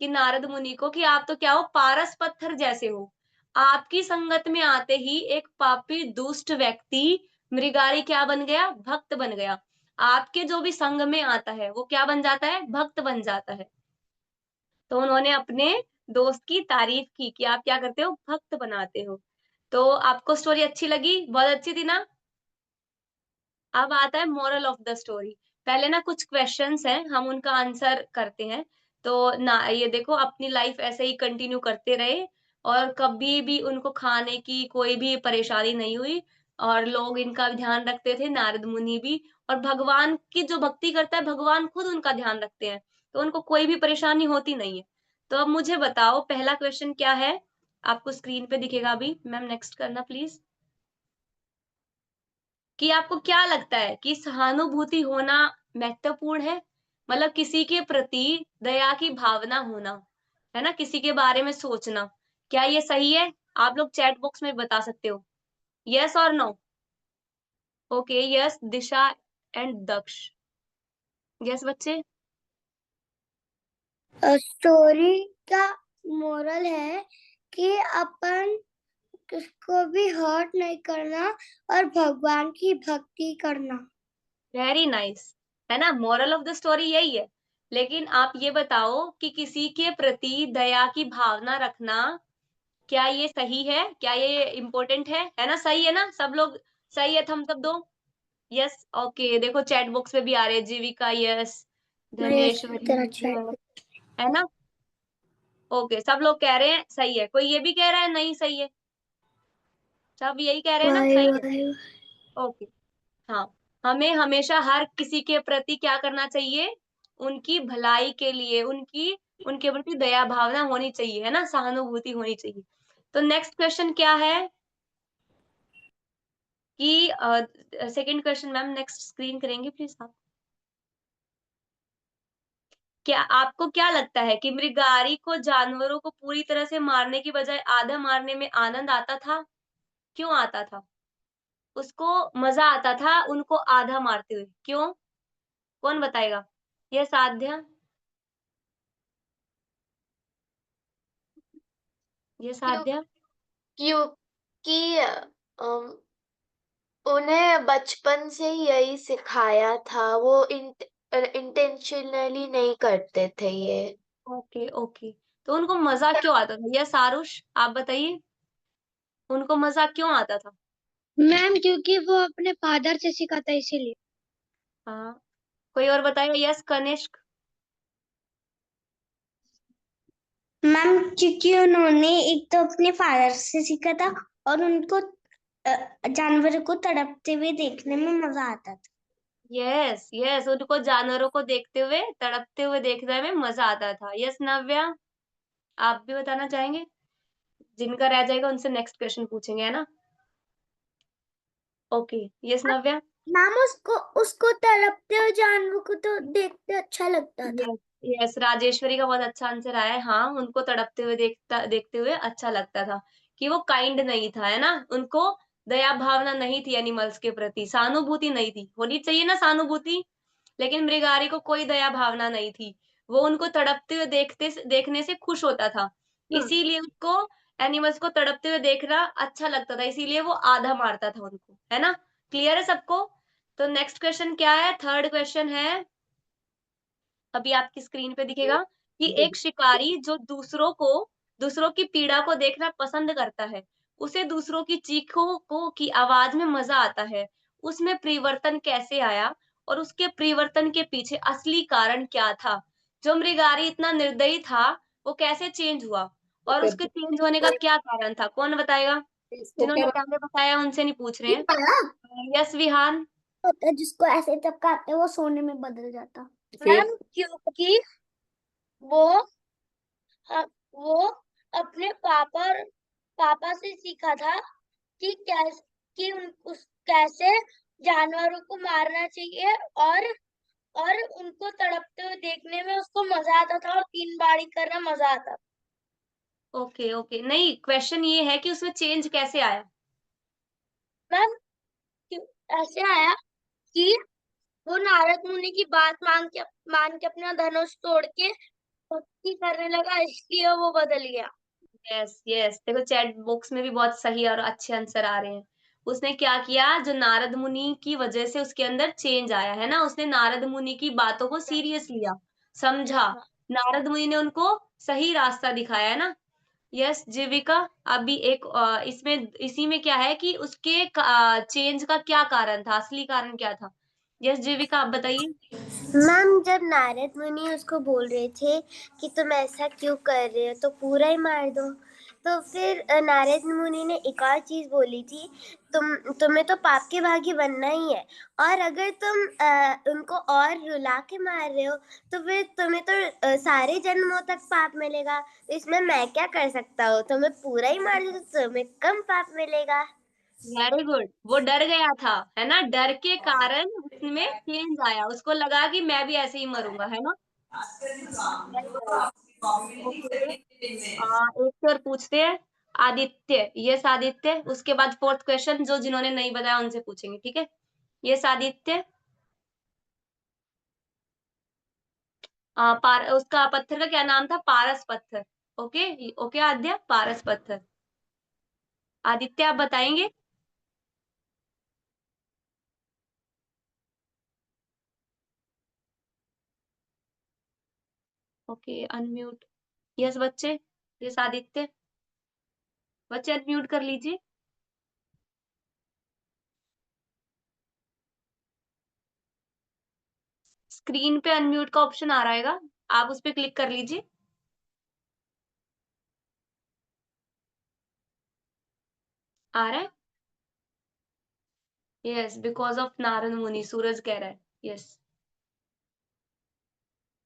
कि नारद मुनि को कि आप तो क्या हो, पारस पत्थर जैसे हो। आपकी संगत में आते ही एक पापी दुष्ट व्यक्ति मृगारी क्या बन गया, भक्त बन गया। आपके जो भी संग में आता है वो क्या बन जाता है, भक्त बन जाता है। तो उन्होंने अपने दोस्त की तारीफ की कि आप क्या करते हो, भक्त बनाते हो। तो आपको स्टोरी अच्छी लगी, बहुत अच्छी थी ना। अब आता है मोरल ऑफ द स्टोरी। पहले ना कुछ क्वेश्चंस हैं, हम उनका आंसर करते हैं। तो ना ये देखो, अपनी लाइफ ऐसे ही कंटिन्यू करते रहे और कभी भी उनको खाने की कोई भी परेशानी नहीं हुई, और लोग इनका ध्यान रखते थे, नारद मुनि भी। और भगवान की जो भक्ति करता है, भगवान खुद उनका ध्यान रखते हैं, तो उनको कोई भी परेशानी होती नहीं है। तो अब मुझे बताओ पहला क्वेश्चन क्या है, आपको स्क्रीन पे दिखेगा अभी, मैम नेक्स्ट करना प्लीज। कि आपको क्या लगता है कि सहानुभूति होना महत्वपूर्ण है? मतलब किसी के प्रति दया की भावना होना, है ना, किसी के बारे में सोचना, क्या ये सही है? आप लोग चैट बॉक्स में बता सकते हो, यस और no. Okay, yes Disha and Daksh, yes बच्चे। स्टोरी का मोरल है कि अपन किसको भी हर्ट नहीं करना और भगवान की भक्ति करना। वेरी नाइस, है ना, मोरल ऑफ द स्टोरी यही है। लेकिन आप ये बताओ कि किसी के प्रति दया की भावना रखना, क्या ये सही है, क्या ये इम्पोर्टेंट है ना, सही है ना, सब लोग सही है, थम्स अप दो। यस, ओके, देखो चैट बॉक्स में भी आ रहे हैं, जीविका यस, धनेश्वरी तेरा yes, चैट है ना। ओके, सब लोग कह रहे हैं सही है, कोई ये भी कह रहा है नहीं सही है, सब यही कह रहे हैं ना, वाई सही है। वाई ओके, हाँ, हमें हमेशा हर किसी के प्रति क्या करना चाहिए, उनकी भलाई के लिए, उनके प्रति दया भावना होनी चाहिए, है ना, सहानुभूति होनी चाहिए। तो नेक्स्ट क्वेश्चन क्या है कि second question, ma'am next screen करेंगे प्लीज आप। क्या आपको क्या लगता है कि मृगारी को जानवरों को पूरी तरह से मारने की बजाय आधा मारने में आनंद आता था? क्यों आता था? उसको मजा आता था उनको आधा मारते हुए, क्यों? कौन बताएगा? ये साध्या, ये क्यों साध्या। क्योंकि उन्हें बचपन से ही यही सिखाया था, वो इंटेंशनली नहीं करते थे ये। ओके ओके, तो उनको मजा क्यों आता था? यस आरुष, आप बताइए, उनको मजा क्यों आता था? मैम, क्योंकि वो अपने फादर से सीखा था इसीलिए। हाँ, कोई और बताएगा? यस कनिष्क। मैम क्योंकि उन्होंने एक तो अपने फादर से सीखा था और उनको जानवरों को तड़पते हुए देखने में मजा आता था। यस, यस, उनको जानवरों को देखते हुए, तड़पते हुए देखने में मज़ा आता था। यस नव्या, आप भी बताना चाहेंगे? जिनका रह जाएगा उनसे नेक्स्ट क्वेश्चन पूछेंगे, है ना? Okay, yes Navya? मैम उसको उसको तड़पते हुए जानवरों को तो देखते अच्छा लगता था। यस, यस, राजेश्वरी का बहुत अच्छा आंसर आया है। हाँ, उनको तड़पते हुए देखते हुए अच्छा लगता था, कि वो काइंड नहीं था, है ना? उनको दया भावना नहीं थी एनिमल्स के प्रति, सहानुभूति नहीं थी। होनी चाहिए ना सहानुभूति? लेकिन मृगारी को कोई दया भावना नहीं थी। वो उनको तड़पते हुए देखने से खुश होता था। इसीलिए उसको एनिमल्स को तड़पते हुए देखना अच्छा लगता था, इसीलिए वो आधा मारता था उनको, है ना? क्लियर है सबको? तो नेक्स्ट क्वेश्चन क्या है? थर्ड क्वेश्चन है, अभी आपकी स्क्रीन पे दिखेगा कि एक शिकारी जो दूसरों की पीड़ा को देखना पसंद करता है, उसे दूसरों की चीखों को की आवाज में मजा आता है। उसमें परिवर्तन कैसे आया और उसके परिवर्तन के पीछे असली कारण क्या था? जो मृगारी इतना निर्दयी था, वो कैसे चेंज हुआ और उसके चेंज होने का क्या कारण था? कौन बताएगा? जिन्होंने पहले बताया उनसे नहीं पूछ रहे हैं। यस विहान। होता है जिसको ऐसे चपकाते वो सोने में बदल जाता। मैम क्योंकि वो वो अपने पापा से सीखा था कि कैसे कि उस कैसे जानवरों को मारना चाहिए और उनको तड़पते हुए देखने में उसको मजा आता था और 3 बारी करना मजा आता था। Okay, okay. नहीं, क्वेश्चन ये है कि उसमें चेंज कैसे आया? मैम क्यों ऐसे आया कि वो नारद मुनि की बात मान के अपना धनुष तोड़ के भक्ति करने लगा, इसलिए वो बदल गया। Yes, yes. देखो चैट बॉक्स में भी बहुत सही और अच्छे आंसर आ रहे हैं। उसने क्या किया, जो नारद मुनि की वजह से उसके अंदर चेंज आया, है ना? उसने नारद मुनि की बातों को सीरियस लिया, समझा। हाँ। नारद मुनि ने उनको सही रास्ता दिखाया, है ना? यस, जीविका, अभी एक इसमें इसी में क्या है कि उसके चेंज का क्या कारण था? असली कारण क्या था? यस, जीविका आप बताइए। मैम जब नारद मुनि उसको बोल रहे थे कि तुम ऐसा क्यों कर रहे हो तो पूरा ही मार दो, तो फिर नारद मुनि ने एक और चीज बोली थी, तुम्हें तो पाप के भागी बनना ही है, और अगर तुम उनको और रुला के मार रहे हो तो फिर तुम्हें तो सारे जन्मों तक पाप मिलेगा, तो इसमें मैं क्या कर सकता हूँ, तुम्हें पूरा ही मार दो तो तुम्हें कम पाप मिलेगा। Very good. वो डर गया था, है ना? डर के कारण उसमें चेंज आया। उसको लगा कि मैं भी ऐसे ही मरूँगा, है ना? Very nice. ओके। एक और पूछते हैं। आदित्य, यस आदित्य। उसके बाद फोर्थ क्वेश्चन जो जिन्होंने नहीं बताया उनसे पूछेंगे, ठीक है? यस आदित्य। उसका पत्थर का क्या नाम था? पारस पत्थर। ओके, ओके आद्या, पारस पत्थर। आदित्य आप बताएंगे? Okay, unmute. यस बच्चे, यस आदित्य। बच्चे अनम्यूट कर लीजिए। स्क्रीन पे अनम्यूट का ऑप्शन आ रहेगा, आप उस पे क्लिक कर लीजिए। आ रहा है? यस, बिकॉज़ ऑफ नारद मुनि, सूरज कह रहा है। यस।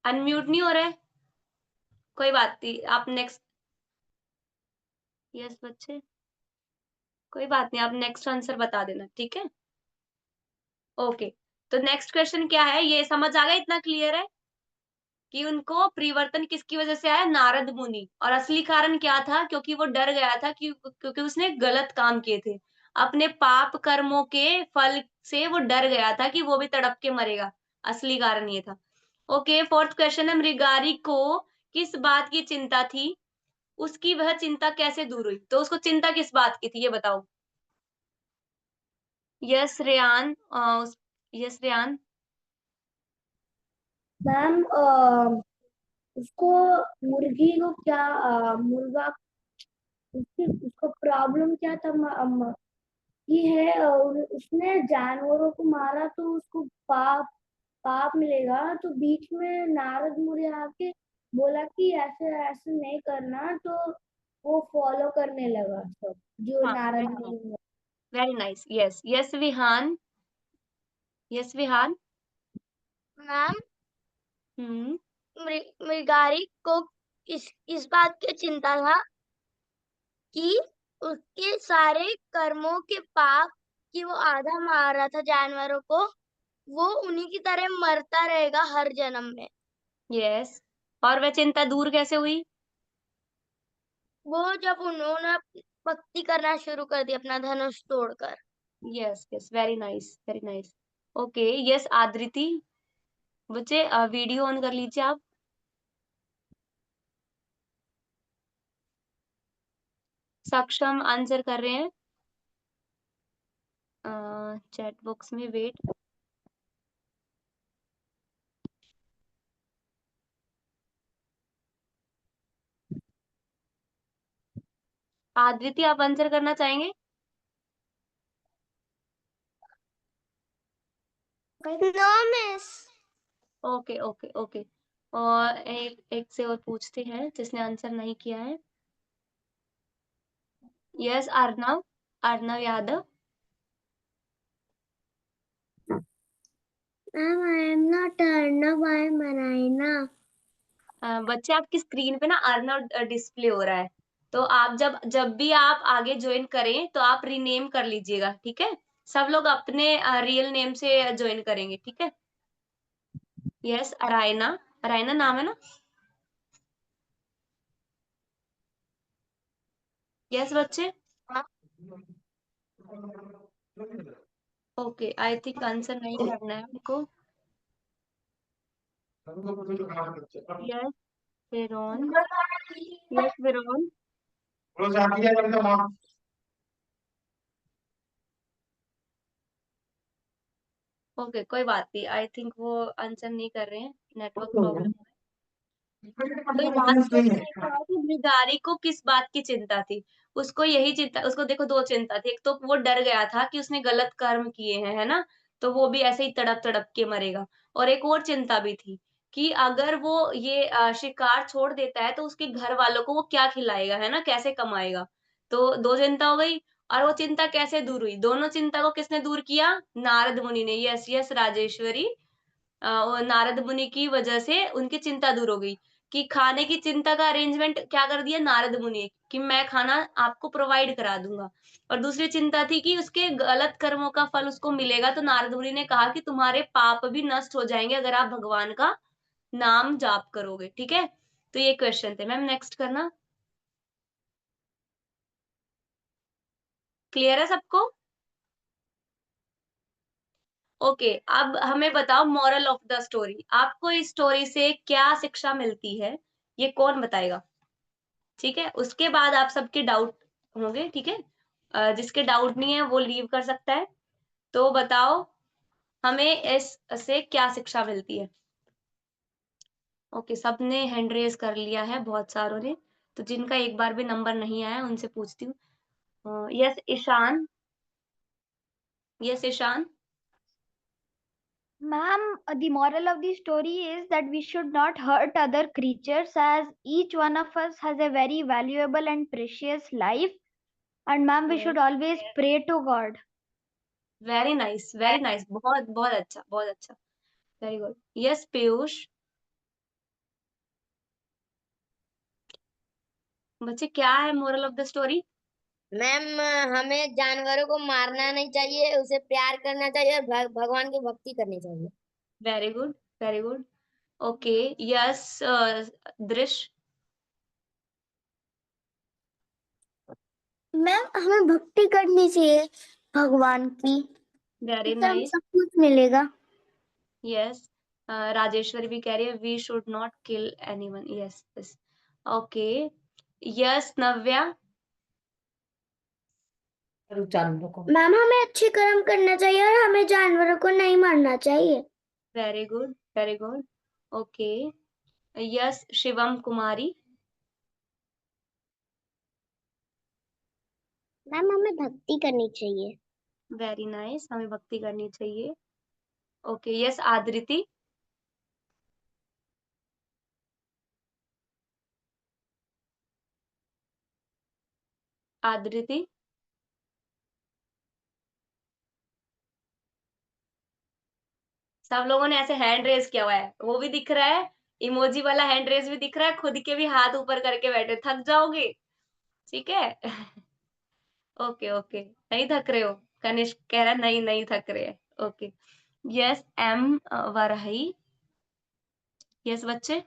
अनम्यूट नहीं हो रहा है? कोई बात नहीं, आप नेक्स्ट। यस बच्चे, कोई बात नहीं, आप नेक्स्ट आंसर बता देना, ठीक है? ओके, तो नेक्स्ट क्वेश्चन क्या है? ये समझ आ गया, इतना क्लियर है? कि उनको परिवर्तन किसकी वजह से आया? नारद मुनि। और असली कारण क्या था? क्योंकि वो डर गया था कि क्योंकि उसने गलत काम किए थे। अपने पाप कर्मों के फल से वो डर गया था कि वो भी तड़प के मरेगा। असली कारण ये था। ओके, फोर्थ क्वेश्चन है, मृगारी को किस बात की चिंता थी? उसकी वह चिंता कैसे दूर हुई? तो उसको चिंता किस बात की थी, ये बताओ? Yes Rayan, yes Rayan. Ma'am उसको मुर्गी को क्या मुर्गा उसको प्रॉब्लम क्या था, ये है उसने जानवरों को मारा तो उसको पाप पाप मिलेगा, तो बीच में नारद मुनि आके बोला कि ऐसे ऐसे नहीं करना, तो वो फॉलो करने लगा सब जो हाँ, Narad Muni. Very nice. Yes yes Vihan. Yes Vihan. Ma'am, hmm. Mrigari को इस बात की चिंता था कि उसके सारे कर्मों के पाप, कि वो आधा मार रहा था जानवरों को, वो उन्हीं की तरह मरता रहेगा हर जन्म में। यस। और वह चिंता दूर कैसे हुई? वो जब उन्होंने भक्ति करना शुरू कर दी अपना धनुष तोड़कर। Yes yes, very nice very nice. Okay. Yes Adriti. बच्चे वीडियो ऑन कर लीजिए आप। सक्षम आंसर कर रहे हैं चैट बॉक्स में। वेट। आदृति आप आंसर करना चाहेंगे? No miss. Okay okay okay. और एक एक से और पूछते हैं जिसने आंसर नहीं किया है। Yes Arnav. Arnav Yadav. Ma'am I am not Arnab, I am Araina. बच्चे आपकी स्क्रीन पे ना अर्नव डिस्प्ले हो रहा है, तो आप जब जब भी आप आगे ज्वाइन करें तो आप रीनेम कर लीजिएगा, ठीक है? सब लोग अपने रियल नेम से ज्वाइन करेंगे, ठीक है? यस अरायना। अरायना नाम है ना? यस बच्चे। ओके आई थिंक आंसर नहीं करना है उनको। Yes Veyron. Yes Veyron. Okay कोई बात नहीं, आई थिंक वो आंसर नहीं कर रहे हैं, नेटवर्क प्रॉब्लम। तो लास्ट क्वेश्चन ये था कि भिखारी को किस बात की चिंता थी? उसको यही चिंता, उसको देखो दो चिंता थी। एक तो वो डर गया था कि उसने गलत कर्म किए हैं, है ना? तो वो भी ऐसे ही तड़प तड़प के मरेगा। और एक और चिंता भी थी कि अगर वो ये शिकार छोड़ देता है तो उसके घर वालों को वो क्या खिलाएगा, है ना? कैसे कमाएगा? तो दो चिंता हो गई। और वो चिंता कैसे दूर हुई? दोनों चिंता को किसने दूर किया? नारद मुनि ने। Yes yes Rajeshwari. वो नारद मुनि की वजह से उनकी चिंता दूर हो गई कि खाने की चिंता का अरेंजमेंट क्या कर दिया नारद मुनि कि मैं खाना आपको प्रोवाइड करा दूंगा। और दूसरी चिंता थी कि उसके गलत कर्मों का फल उसको मिलेगा, तो नारद मुनि ने कहा कि तुम्हारे पाप भी नष्ट हो जाएंगे अगर आप भगवान का नाम जाप करोगे, ठीक है? तो ये क्वेश्चन थे। मैम नेक्स्ट करना। क्लियर है सबको? ओके अब हमें बताओ मोरल ऑफ द स्टोरी। आपको इस स्टोरी से क्या शिक्षा मिलती है? ये कौन बताएगा? ठीक है, उसके बाद आप सबके डाउट होंगे, ठीक है? जिसके डाउट नहीं है वो लीव कर सकता है। तो बताओ हमें इस से क्या शिक्षा मिलती है? ओके सबने हैंड रेज कर लिया है बहुत सारों ने। तो जिनका एक बार भी नंबर नहीं आया उनसे पूछती हूँ। Yes Ishaan. Yes Ishaan. Ma'am, the moral of the story is that we should not hurt other creatures, as each one of us has a very valuable and precious life. And ma'am, we should always pray to God. Very nice very nice, बहुत बहुत अच्छा बहुत अच्छा। Very good. Yes Piyush. बच्चे क्या है moral of the story? Ma'am, हमें जानवरों को मारना नहीं चाहिए, उसे प्यार करना चाहिए और भगवान की भक्ति करनी चाहिए। Very good very good. Okay. Yes दृश। मैम हमें भक्ति करनी चाहिए भगवान की, वेरी इससे हमें नाइस। सब कुछ मिलेगा। यस राजेश्वरी भी कह रही है we should not kill anyone. Yes yes. Okay. Yes Navya. Ma'am हमें अच्छे कर्म करना चाहिए और हमें जानवरों को नहीं मारना चाहिए। Very good very good. Okay. Yes Shivam Kumari. Ma'am हमें भक्ति करनी चाहिए। वेरी नाइस, हमें भक्ति करनी चाहिए। ओके। यस आदृति। आदृति, सब लोगों ने ऐसे हैंड रेज किया हुआ है, वो भी दिख रहा है, इमोजी वाला हैंड रेज भी दिख रहा है, खुद के भी हाथ ऊपर करके बैठे, थक जाओगे, ठीक है। ओके ओके, नहीं थक रहे हो? कनिष्क कह रहा है नहीं नहीं थक रहे हैं। ओके, यस एम वरहई, यस बच्चे,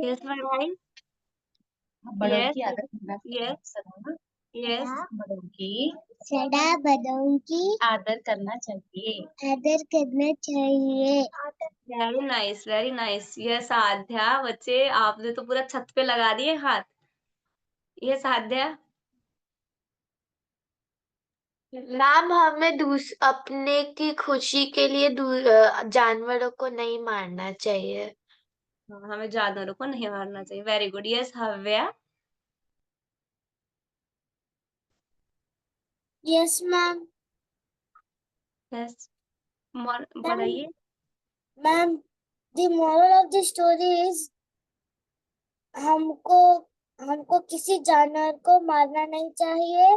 यस वरहई, बड़ों यस की आदर यस यस बड़ों की सदा बड़ों की आदर करना चाहिए। आदर करना चाहिए। वेरी नाइस, यस आध्या, बच्चे आपने तो पूरा छत पे लगा दिए हाथ। यस आध्या, मैम हमें अपने की खुशी के लिए जानवरों को नहीं मारना चाहिए। हाँ, हमें जानवरों को नहीं मारना चाहिए। वेरी गुड, यस हव्या, यस मैम। यस बताइए। Ma'am the moral of the story is हमको हमको किसी जानवर को मारना नहीं चाहिए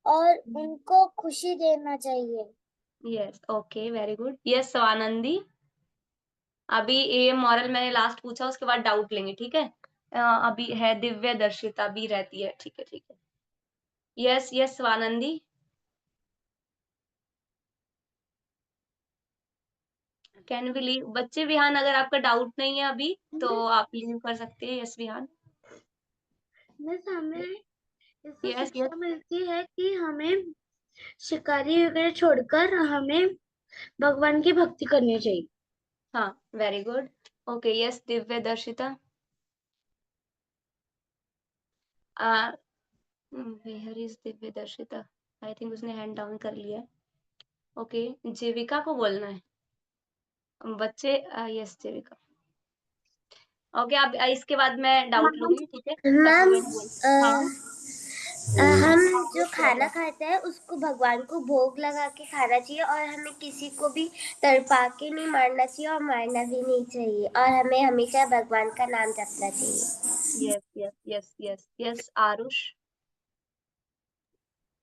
और उनको खुशी देना चाहिए। Yes okay, very good, yes Swanandi, अभी ये मॉरल मैंने लास्ट पूछा, उसके बाद डाउट लेंगे, ठीक है। अभी है दिव्य दर्शिता भी रहती है, ठीक है ठीक है। Yes yes Swanandi, can we leave? बच्चे विहान, अगर आपका डाउट नहीं है अभी तो आप लीव कर सकते हैं। यस विहान, मिस हमें इससे यस शिक्षा यस, मिलती है कि हमें शिकारी वगैरह छोड़कर हमें भगवान की भक्ति करनी चाहिए। हाँ very good, okay, yes Divya दर्शिता, where is Divya दर्शिता? I think उसने हैंड डाउन कर लिया है। ओके, जीविका को बोलना है बच्चे, यस जीविका, ओके। अब इसके बाद मैं डाउट लूंगी, ठीक है, तब मैम मैंने बोल, हाँ हम जो yes, खाना खाते हैं उसको भगवान को भोग लगा के खाना चाहिए और हमें किसी को भी तड़पा के नहीं मारना चाहिए और मारना भी नहीं चाहिए और हमें हमेशा भगवान का नाम जपना चाहिए। Yes yes yes yes yes Aarush,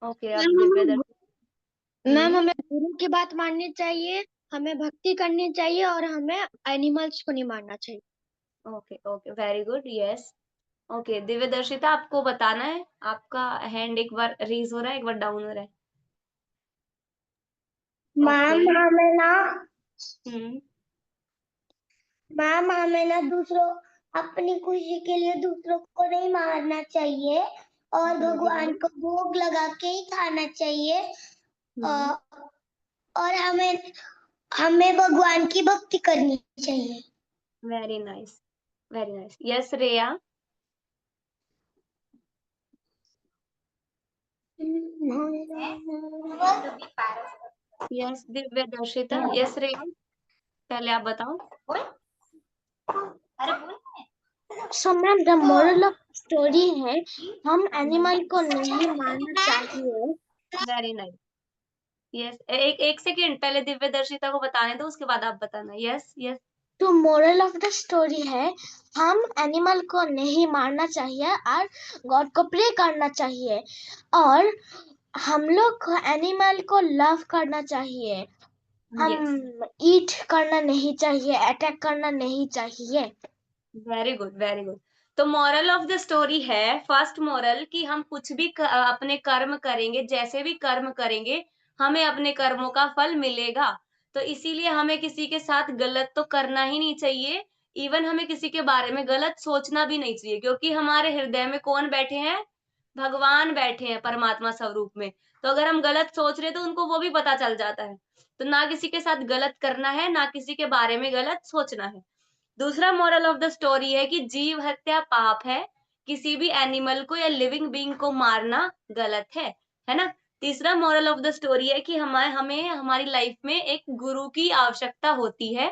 okay. अब दिव्य दर्शन, मैम हमें गुरु की बात माननी चाहिए, हमें भक्ति करनी चाहिए और हमें एनिमल्स को नहीं मारना चाहिए। Okay okay, very good, yes okay. Divya दर्शिता, आपको बताना है, आपका हैंड एक बार रेज हो रहा है, एक बार डाउन हो रहा है। मैम ओके, हमें ना हम्म, मैम हमें ना दूसरों अपनी खुशी के लिए दूसरों को नहीं मारना चाहिए और वेरी भगवान गुड, को भोग लगा के ही खाना चाहिए। हम्म, और हमें हमें भगवान की भक्ति करनी चाहिए। Very nice, very nice, yes रेया, यस दिव्य दर्शिता, यस रेया, पहले आप बताओ। So ma'am the moral of story है हम एनिमल को नहीं मारना चाहिए। वेरी नाइस, यस एक एक सेकेंड, पहले दिव्य दर्शिता को बताने दो, उसके बाद आप बताना। यस यस, तो मोरल ऑफ द स्टोरी है हम एनिमल को नहीं मारना चाहिए और गॉड को प्रे करना चाहिए और हम लोग को एनिमल को लव करना चाहिए। हम यस, ईट करना नहीं चाहिए, अटैक करना नहीं चाहिए। Very good very good. तो मॉरल ऑफ द स्टोरी है, फर्स्ट मॉरल, कि हम कुछ भी अपने कर्म करेंगे, जैसे भी कर्म करेंगे, हमें अपने कर्मों का फल मिलेगा। तो इसीलिए हमें किसी के साथ गलत तो करना ही नहीं चाहिए, इवन हमें किसी के बारे में गलत सोचना भी नहीं चाहिए, क्योंकि हमारे हृदय में कौन बैठे हैं? भगवान बैठे हैं परमात्मा स्वरूप में। तो अगर हम गलत सोच रहे हैं तो उनको वो भी पता चल जाता है। तो ना किसी के साथ गलत करना है, ना किसी के बारे में गलत सोचना है। दूसरा मोरल ऑफ द स्टोरी है कि जीव हत्या पाप है, किसी भी एनिमल को या लिविंग बीइंग को मारना गलत है ना। तीसरा मोरल ऑफ द स्टोरी है कि हमें हमारी लाइफ में एक गुरु की आवश्यकता होती है,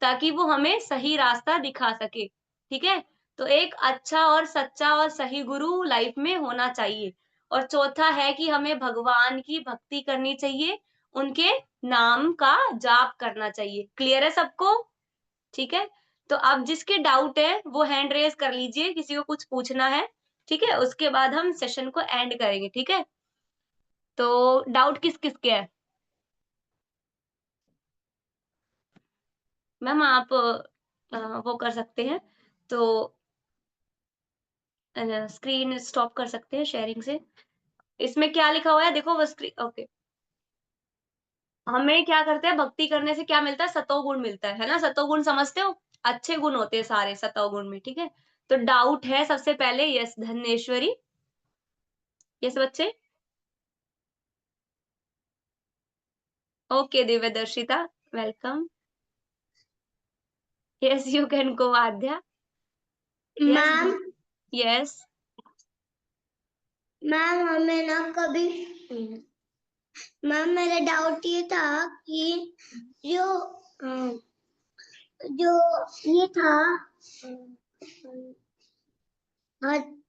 ताकि वो हमें सही रास्ता दिखा सके, ठीक है। तो एक अच्छा और सच्चा और सही गुरु लाइफ में होना चाहिए। और चौथा है कि हमें भगवान की भक्ति करनी चाहिए, उनके नाम का जाप करना चाहिए। क्लियर है सबको? ठीक है? तो अब जिसके डाउट है वो हैंड रेज़ कर लीजिए, किसी को कुछ पूछना है, ठीक है? उसके बाद हम सेशन को एंड करेंगे, ठीक है? तो डाउट किस-किस के है? मैम आप वो कर सकते हैं, तो स्क्रीन स्टॉप कर सकते हैं शेयरिंग से। इसमें क्या लिखा हुआ है देखो वो ओके। हमें क्या करते हैं भक्ति करने से क्या मिलता है? सतोगुण मिलता है ना? सतोगुण समझते हो? अच्छे गुण होते हैं सारे सतोगुण में, ठीक है? तो डाउट है सबसे पहले यस धन्येश्वरी, यस बच्चे? Okay Divyadarshita, welcome. Yes you can go Aadya. Yes ma'am yes ma'am हमें ना कभी मैम मेरा डाउट ये था कि जो जो ये था हद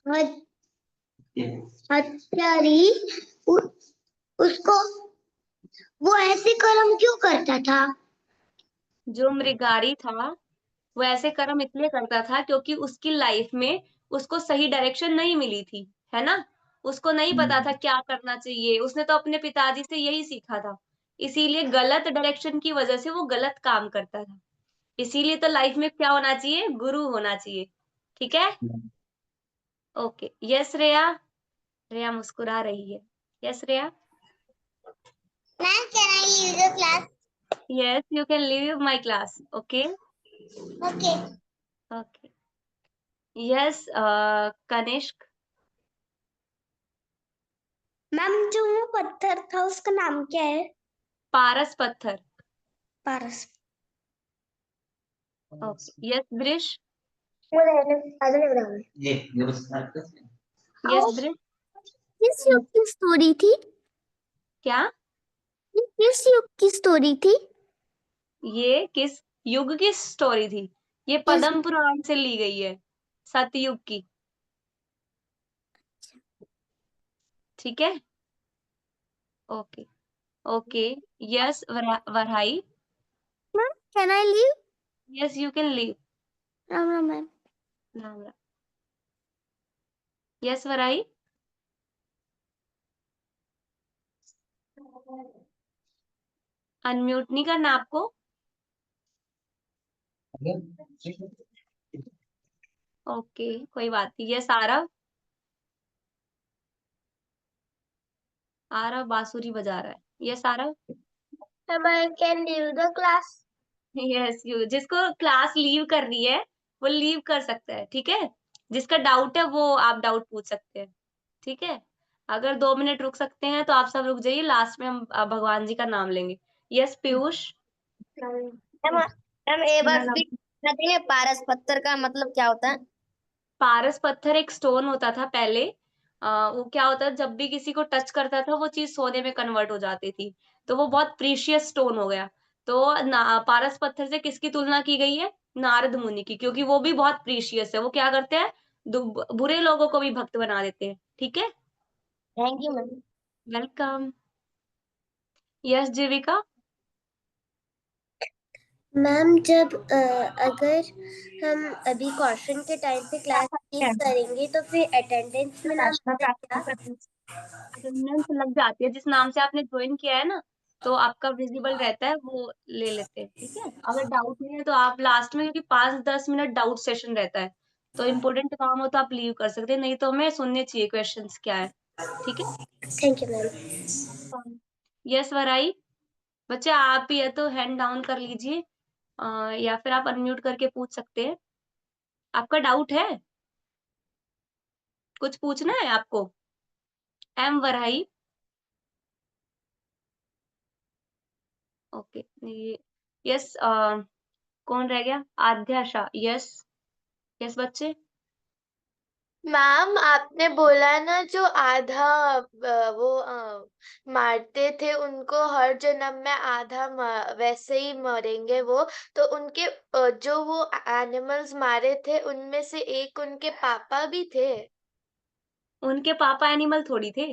हद हत्यारी उ- उसको वो ऐसे कर्म क्यों करता था? जो मृगारी था, वो ऐसे कर्म इसलिए करता था क्योंकि उसकी लाइफ में उसको सही डायरेक्शन नहीं मिली थी, है ना? उसको नहीं पता था क्या करना चाहिए, उसने तो अपने पिताजी से यही सीखा था। इसीलिए गलत डायरेक्शन की वजह से वो गलत काम करता था। इसीलिए तो लाइफ में क्या होना चाहिए? गुरु होना चाहिए। ठीक है? ओके। यस श्रेया? श्रेया मुस्कुरा रही है। Yes Shreya? Ma'am can I leave the class? Yes, you can leave my class. Okay? Okay okay. Yes Kanishk? Ma'am जो वो पत्थर था उसका नाम क्या है? पारस पत्थर। पारस। ओके। यस ब्रिश? वो रहने बराबर। यस ब्रिश? किस युग की स्टोरी थी? क्या? ये किस युग की स्टोरी थी? ये किस युग की स्टोरी थी? ये पद्म पुराण से ली गई है, सतयुग की। ठीक है? Okay. Okay. Yes Varhai? Ma'am can I leave? Yes you can leave. Ram Ram ma'am. Ram Ram. Yes Varhai? Unmute नहीं करना आपको। ओके कोई बात नहीं। यस आरव? आरव बांसुरी बजा रहा है। Yes Aarav? Ma'am I can leave the class? Yes you जिसको क्लास लीव करनी है वो लीव कर सकता है, ठीक है? जिसका डाउट है वो आप डाउट पूछ सकते हैं, ठीक है? अगर 2 मिनट रुक सकते हैं तो आप सब रुक जाइए, लास्ट में हम भगवान जी का नाम लेंगे। यस पीयूष? मैम मैम एक बार भी बता देंगे पारस पत्थर का मतलब क्या होता है? पारस पत्थर एक स्टोन होता था पहले। वो क्या होता है जब भी किसी को टच करता था वो चीज़ सोने में कन्वर्ट हो जाती थी। तो वो बहुत प्रीशियस स्टोन हो गया। तो ना पारस पत्थर से किसकी तुलना की गई है? नारद मुनि की, क्योंकि वो भी बहुत प्रीशियस है। वो क्या करते हैं? बुरे लोगों को भी भक्त बना देते हैं। ठीक है? Thank you ma'am. Welcome. Yes Jeevika? Ma'am जब अगर हम अभी क्वेश्चन के टाइम पे क्लास लीव करेंगे तो फिर अटेंडेंस में नाम आएगा? अटेंडेंस लग जाती है जिस नाम से आपने ज्वाइन किया है ना, तो आपका विजिबल रहता है, वो ले लेते हैं। ठीक है? अगर डाउट नहीं है तो आप लास्ट में, क्योंकि 5-10 मिनट डाउट सेशन रहता है, तो इम्पोर्टेंट काम हो तो आप लीव कर सकते हैं, नहीं तो हमें सुनने चाहिए क्वेश्चंस क्या है। ठीक है? Thank you ma'am. यस वराई? बच्चे आप ही है तो हैंड डाउन कर लीजिए, या फिर आप अनम्यूट करके पूछ सकते हैं। आपका डाउट है? कुछ पूछना है आपको? एम वराई? ओके। ये यस कौन रह गया? आध्याशा? यस यस बच्चे? मैम आपने बोला ना जो आधा वो मारते थे उनको हर जन्म में आधा वैसे ही मरेंगे वो, तो उनके जो वो एनिमल्स मारे थे उनमें से एक उनके पापा भी थे। उनके पापा एनिमल थोड़ी थे।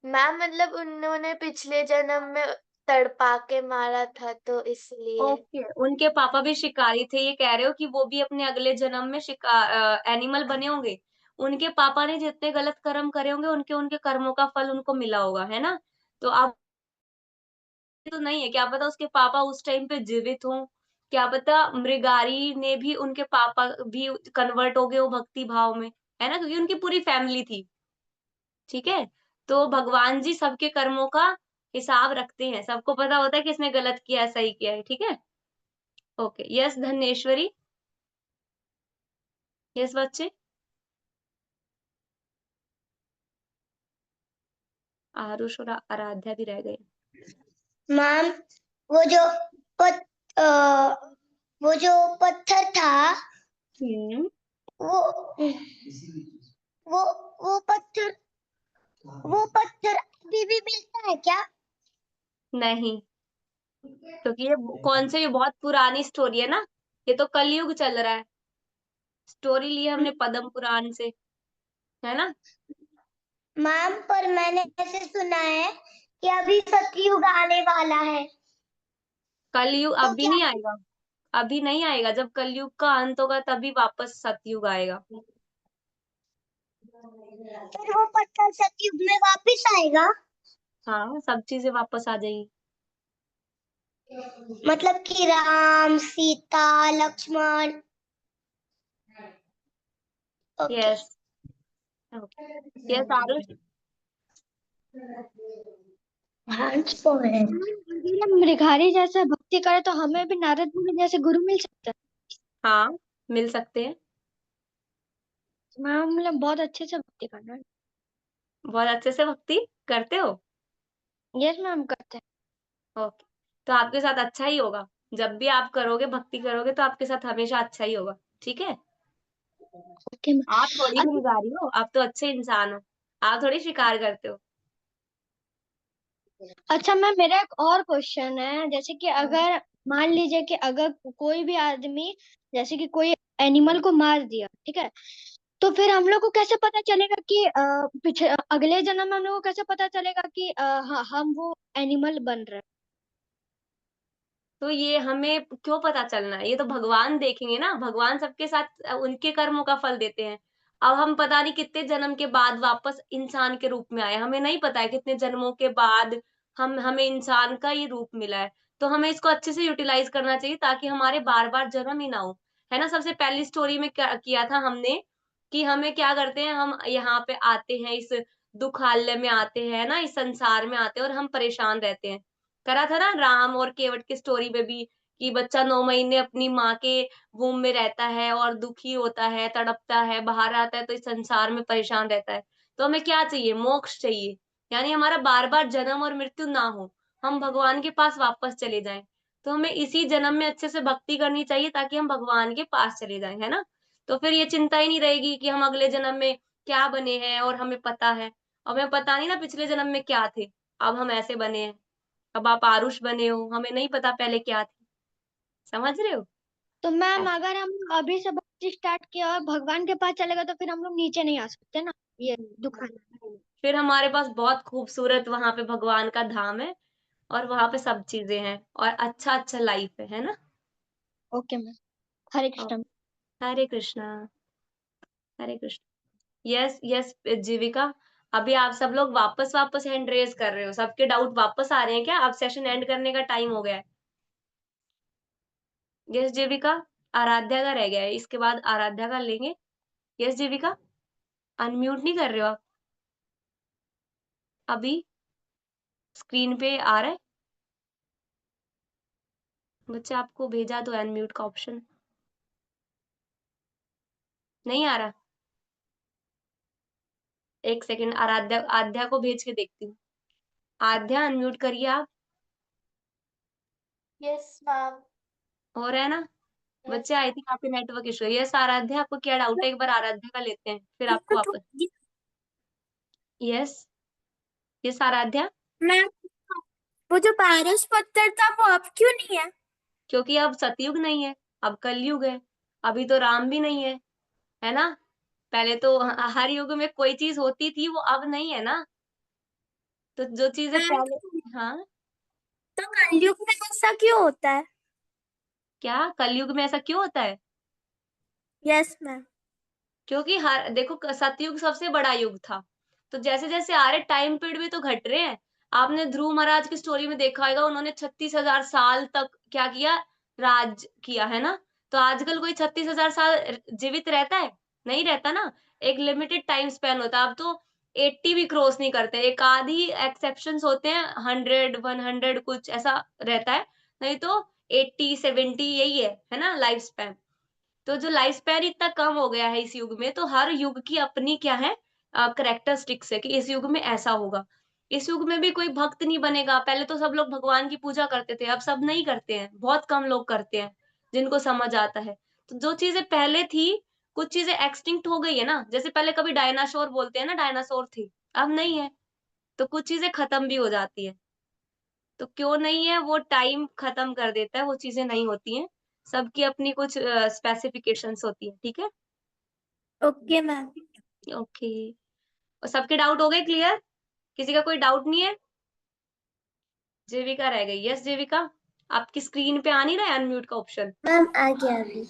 मैम मतलब उन्होंने पिछले जन्म में तड़पा के मारा था तो इसलिए। ओके, उनके पापा भी शिकारी थे, ये कह रहे हो कि वो भी अपने अगले जन्म में एनिमल बने होंगे। उनके पापा ने जितने गलत कर्म करे होंगे, उनके उनके कर्मों का फल उनको मिला होगा, है ना? तो अब तो नहीं है, क्या पता उसके पापा उस टाइम पे जीवित हों, क्या पता मृगारी ने भी उनके पापा भी कन्वर्ट हो गए हो भक्ति भाव में, है ना? क्योंकि उनकी पूरी फैमिली थी, ठीक है? तो भगवान जी सबके कर्मों का हिसाब रखते हैं, सबको पता होता है किसने गलत किया है, सही किया है, ठीक है? ओके, यस धन्येश्वरी, यस बच्चे, आरुष और आराध्या भी रह गए। मैम वो जो पत, अ, वो जो पत्थर था हम्म, वो वो वो पत्थर अभी भी मिलता है क्या? नहीं, क्योंकि ये कौन से, ये बहुत पुरानी स्टोरी है ना, ये तो कलयुग चल रहा है। स्टोरी ली है हमने पद्म पुराण से, है ना? मैम पर मैंने ऐसे सुना है कि अभी सतयुग आने वाला है, कलयुग तो अभी क्या नहीं आएगा, अभी नहीं आएगा। जब कलयुग का अंत होगा तभी वापस सतयुग आएगा। फिर वो पत्थर सतयुग में वापिस आएगा? हाँ, सब चीजें वापस आ जाएगी। मतलब कि Ram Sita Lakshman. Okay. Yes, yes Aarush. अगर हम मृगारी जैसे भक्ति करें तो हमें भी नारद मुनि जैसे गुरु मिल सकता हाँ, मिल सकते हैं। है। मैम मतलब बहुत अच्छे से भक्ति करना है। बहुत अच्छे से भक्ति करते हो। यस मैम करते हैं। ओके, तो आपके साथ अच्छा ही होगा। जब भी आप करोगे, भक्ति करोगे, तो आपके साथ हमेशा अच्छा ही होगा, ठीक है? Okay ma'am. आप थोड़ी अच्छा गुनहगारी हो, आप तो अच्छे इंसान हो। आप थोड़ी शिकार करते हो। अच्छा मैम, मेरा एक और क्वेश्चन है, जैसे कि अगर मान लीजिए कि अगर कोई भी आदमी जैसे कि कोई एनिमल को मार दिया, ठीक है, तो फिर हम लोग को कैसे पता चलेगा कि पीछे अगले जन्म में हम लोग को कैसे पता चलेगा कि हम वो एनिमल बन रहे हैं? तो ये हमें क्यों पता चलना है? ये तो भगवान देखेंगे ना, भगवान सबके साथ उनके कर्मों का फल देते हैं। अब हम पता नहीं कितने जन्म के बाद वापस इंसान के रूप में आए, हमें नहीं पता है कितने जन्मों के बाद हमें इंसान का ये रूप मिला है। तो हमें इसको अच्छे से यूटिलाइज करना चाहिए ताकि हमारे बार बार जन्म ही ना हो, है ना? सबसे पहली स्टोरी में क्या किया था हमने कि हमें क्या करते हैं, हम यहाँ पे आते हैं, इस दुखालय में आते हैं ना, इस संसार में आते हैं और हम परेशान रहते हैं। करा था ना राम और केवट की स्टोरी में भी, कि बच्चा 9 महीने अपनी माँ के वूम में रहता है और दुखी होता है, तड़पता है, बाहर आता है तो इस संसार में परेशान रहता है। तो हमें क्या चाहिए? मोक्ष चाहिए। यानी हमारा बार-बार जन्म और मृत्यु ना हो, हम भगवान के पास वापस चले जाएँ। तो हमें इसी जन्म में अच्छे से भक्ति करनी चाहिए ताकि हम भगवान के पास चले जाएँ, है ना? तो फिर ये चिंता ही नहीं रहेगी कि हम अगले जन्म में क्या बने हैं और हमें पता है। हमें पता नहीं ना पिछले जन्म में क्या थे, अब हम ऐसे बने हैं। अब आप आरुष बने हो, हमें नहीं पता पहले क्या थी, समझ रहे हो? तो मैम ऐसे। अगर हम अभी से भक्ति स्टार्ट किया और भगवान के पास चलेगा तो फिर हम लोग नीचे नहीं आ सकते ना, ये दुखाना। फिर हमारे पास बहुत खूबसूरत वहां पे भगवान का धाम है और वहां पे सब चीजें हैं और अच्छा अच्छा लाइफ है ना? ओके मैम, हरे ओ, कृष्ण। हरे कृष्णा, हरे कृष्ण। यस यस जीविका, अभी आप सब लोग वापस वापस हैंड रेज कर रहे हो, सबके डाउट वापस आ रहे हैं क्या? अब सेशन एंड करने का टाइम हो गया है। यस जीविका, आराध्या का रह गया है, इसके बाद आराध्या का लेंगे। यस जीविका, अनम्यूट नहीं कर रहे हो आप अभी? स्क्रीन पे आ रहा है बच्चे, आपको भेजा तो अनम्यूट का ऑप्शन नहीं आ रहा। एक सेकंड, आराध्या आध्या को भेज के देखती हूँ। आध्या अनम्यूट करिए आप। Yes ma'am. हो रहा है ना? बच्चे, यस। आई थिंक आपके नेटवर्क इशू है। यस आराध्या, आपको क्या डाउट है? एक बार आराध्या का लेते हैं फिर आपको वापस। Yes yes Aaradhya. मैम वो जो पारस पत्थर था वो अब क्यों नहीं है? क्योंकि अब सतयुग नहीं है, अब कलयुग है। अभी तो राम भी नहीं है ना? पहले तो हर युग में कोई चीज होती थी, वो अब नहीं है ना। तो जो चीजें मैम पहले, हाँ, तो कलयुग में ऐसा क्यों होता है? क्या कलयुग में ऐसा क्यों होता है? Yes ma'am. क्योंकि हर देखो सतयुग सबसे बड़ा युग था। तो जैसे-जैसे आ रहे टाइम पीरियड भी तो घट रहे हैं। आपने ध्रुव महाराज की स्टोरी में देखा होगा उन्होंने 36,000 साल तक क्या किया? राज किया, है ना? तो आजकल कोई 36,000 साल जीवित रहता है? नहीं रहता ना। एक लिमिटेड टाइम स्पैन होता है। अब तो 80 भी क्रॉस नहीं करते। एक आध ही एक्सेप्शंस होते हैं 100, 100 कुछ ऐसा रहता है। नहीं तो 80, 70 यही है ना लाइफ स्पैन। तो जो लाइफ स्पैन इतना कम हो गया है इस युग में, तो हर युग की अपनी क्या है कैरेक्टरिस्टिक्स है कि इस युग में ऐसा होगा। इस युग में भी कोई भक्त नहीं बनेगा, पहले तो सब लोग भगवान की पूजा करते थे, अब सब नहीं करते हैं, बहुत कम लोग करते हैं, जिनको समझ आता है। तो जो चीज़ें पहले थी, कुछ चीज़ें एक्सटिंक्ट हो गई है ना, जैसे पहले कभी डायनासोर बोलते हैं ना, डायनासोर थी, अब नहीं है, तो कुछ चीज़ें खत्म भी हो जाती हैं। तो क्यों नहीं है वो टाइम खत्म कर देता है, वो चीज़ें नहीं होती हैं। सबकी अपनी कुछ स्पेसिफिकेशंस होती हैं, ठीक है? Okay ma'am. ओके। और सबके डाउट हो गए क्लियर? किसी का कोई डाउट नहीं है? जेविका रह गई। यस जेविका? आपकी स्क्रीन पे आ नहीं रहा है अनम्यूट का ऑप्शन? मैम आ गया अभी।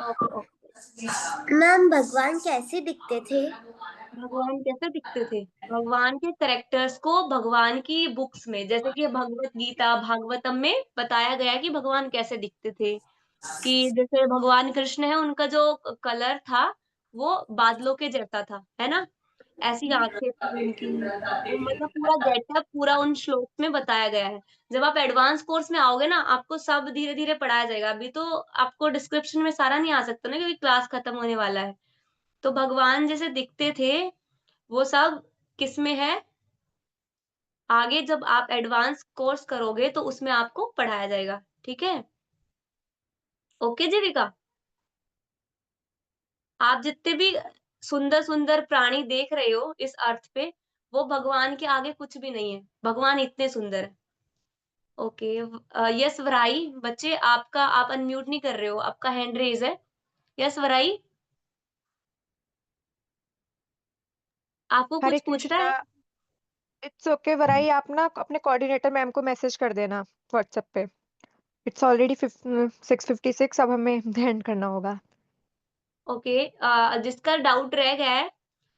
Okay, okay. मैम भगवान कैसे दिखते थे? भगवान कैसे दिखते थे? भगवान के कैरेक्टर्स को भगवान की बुक्स में जैसे कि भगवत गीता, भागवतम में बताया गया है कि भगवान कैसे दिखते थे। कि जैसे भगवान कृष्ण है उनका जो कलर था वो बादलों के जैसा था, है ना? ऐसी आँखें थी उनकी, वो मतलब पूरा गेटअप पूरा उन श्लोक में बताया गया है। जब आप एडवांस कोर्स में आओगे ना, आपको सब धीरे-धीरे पढ़ाया जाएगा। अभी तो आपको डिस्क्रिप्शन में सारा नहीं आ सकता ना क्योंकि क्लास खत्म होने वाला है। तो भगवान जैसे दिखते थे, वो सब किसमें है? आगे जब आप एडवांस कोर्स करोगे तो उसमें आपको पढ़ाया जाएगा, ठीक है? ओके जीविका? आप जितने भी सुंदर-सुंदर प्राणी देख रहे हो इस अर्थ पे, वो भगवान के आगे कुछ भी नहीं है। भगवान इतने सुंदर हैं। ओके यस वराई बच्चे आपका आप अनम्यूट नहीं कर रहे हो, आपका हैंड रेज़ है। यस वराई? आपको हरे कुछ पूछना कृष्णा। है? इट्स ओके वराई, आप ना अपने कोऑर्डिनेटर मैम को मैसेज कर देना व्हाट्सएप पे। इट्स ऑलरेडी 6:56, अब हमें एंड करना होगा। ओके जिसका डाउट रह गया है,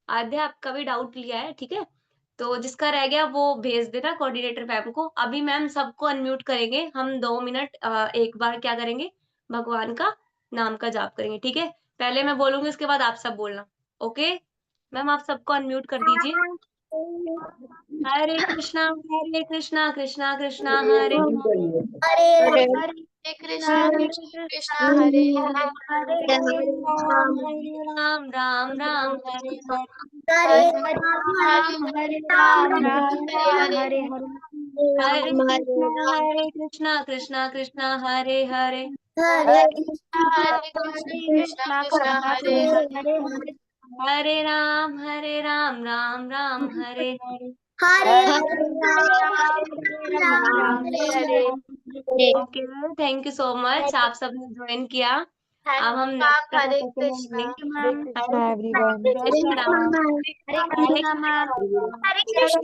आध्या आपका भी डाउट लिया है, ठीक है? तो जिसका रह गया वो भेज देना कोऑर्डिनेटर मैम को। अभी मैम सबको अनम्यूट करेंगे। हम 2 मिनट एक बार क्या करेंगे, भगवान का नाम का जाप करेंगे, ठीक है? पहले मैं बोलूँगी उसके बाद आप सब बोलना, ओके? मैम आप सबको अनम्यूट कर दीजिए। हरे कृष्णा, कृष्णा कृष्णा हरे हरे, अरे Hare Krishna Hare Krishna Krishna Krishna Hare Krishna Hare Hare Ram, Ram Ram Hare Hare. Hare Hare Ram Ram Ram Hare Ram Hare Hare Hare Hare Krishna Krishna Hare Hare. Hare Krishna Krishna Krishna Krishna Hare Krishna Hare Hare Hare Hare Ram, Ram Ram Hare Hare. Hare Ram Ram Hare Ram Hare. Hare okay thank you so much आप सबने ज्वाइन किया। थैंक अब हम यू नेक्स्ट मैम। कथा हरे सेशन में कृष्णा। मिलेंगे। मैम हरे हरे कृष्णा कृष्णा, एवरीवन। जय श्री राम। हरे हरे कृष्णा मैम कृष्णा। हरे कृष्ण।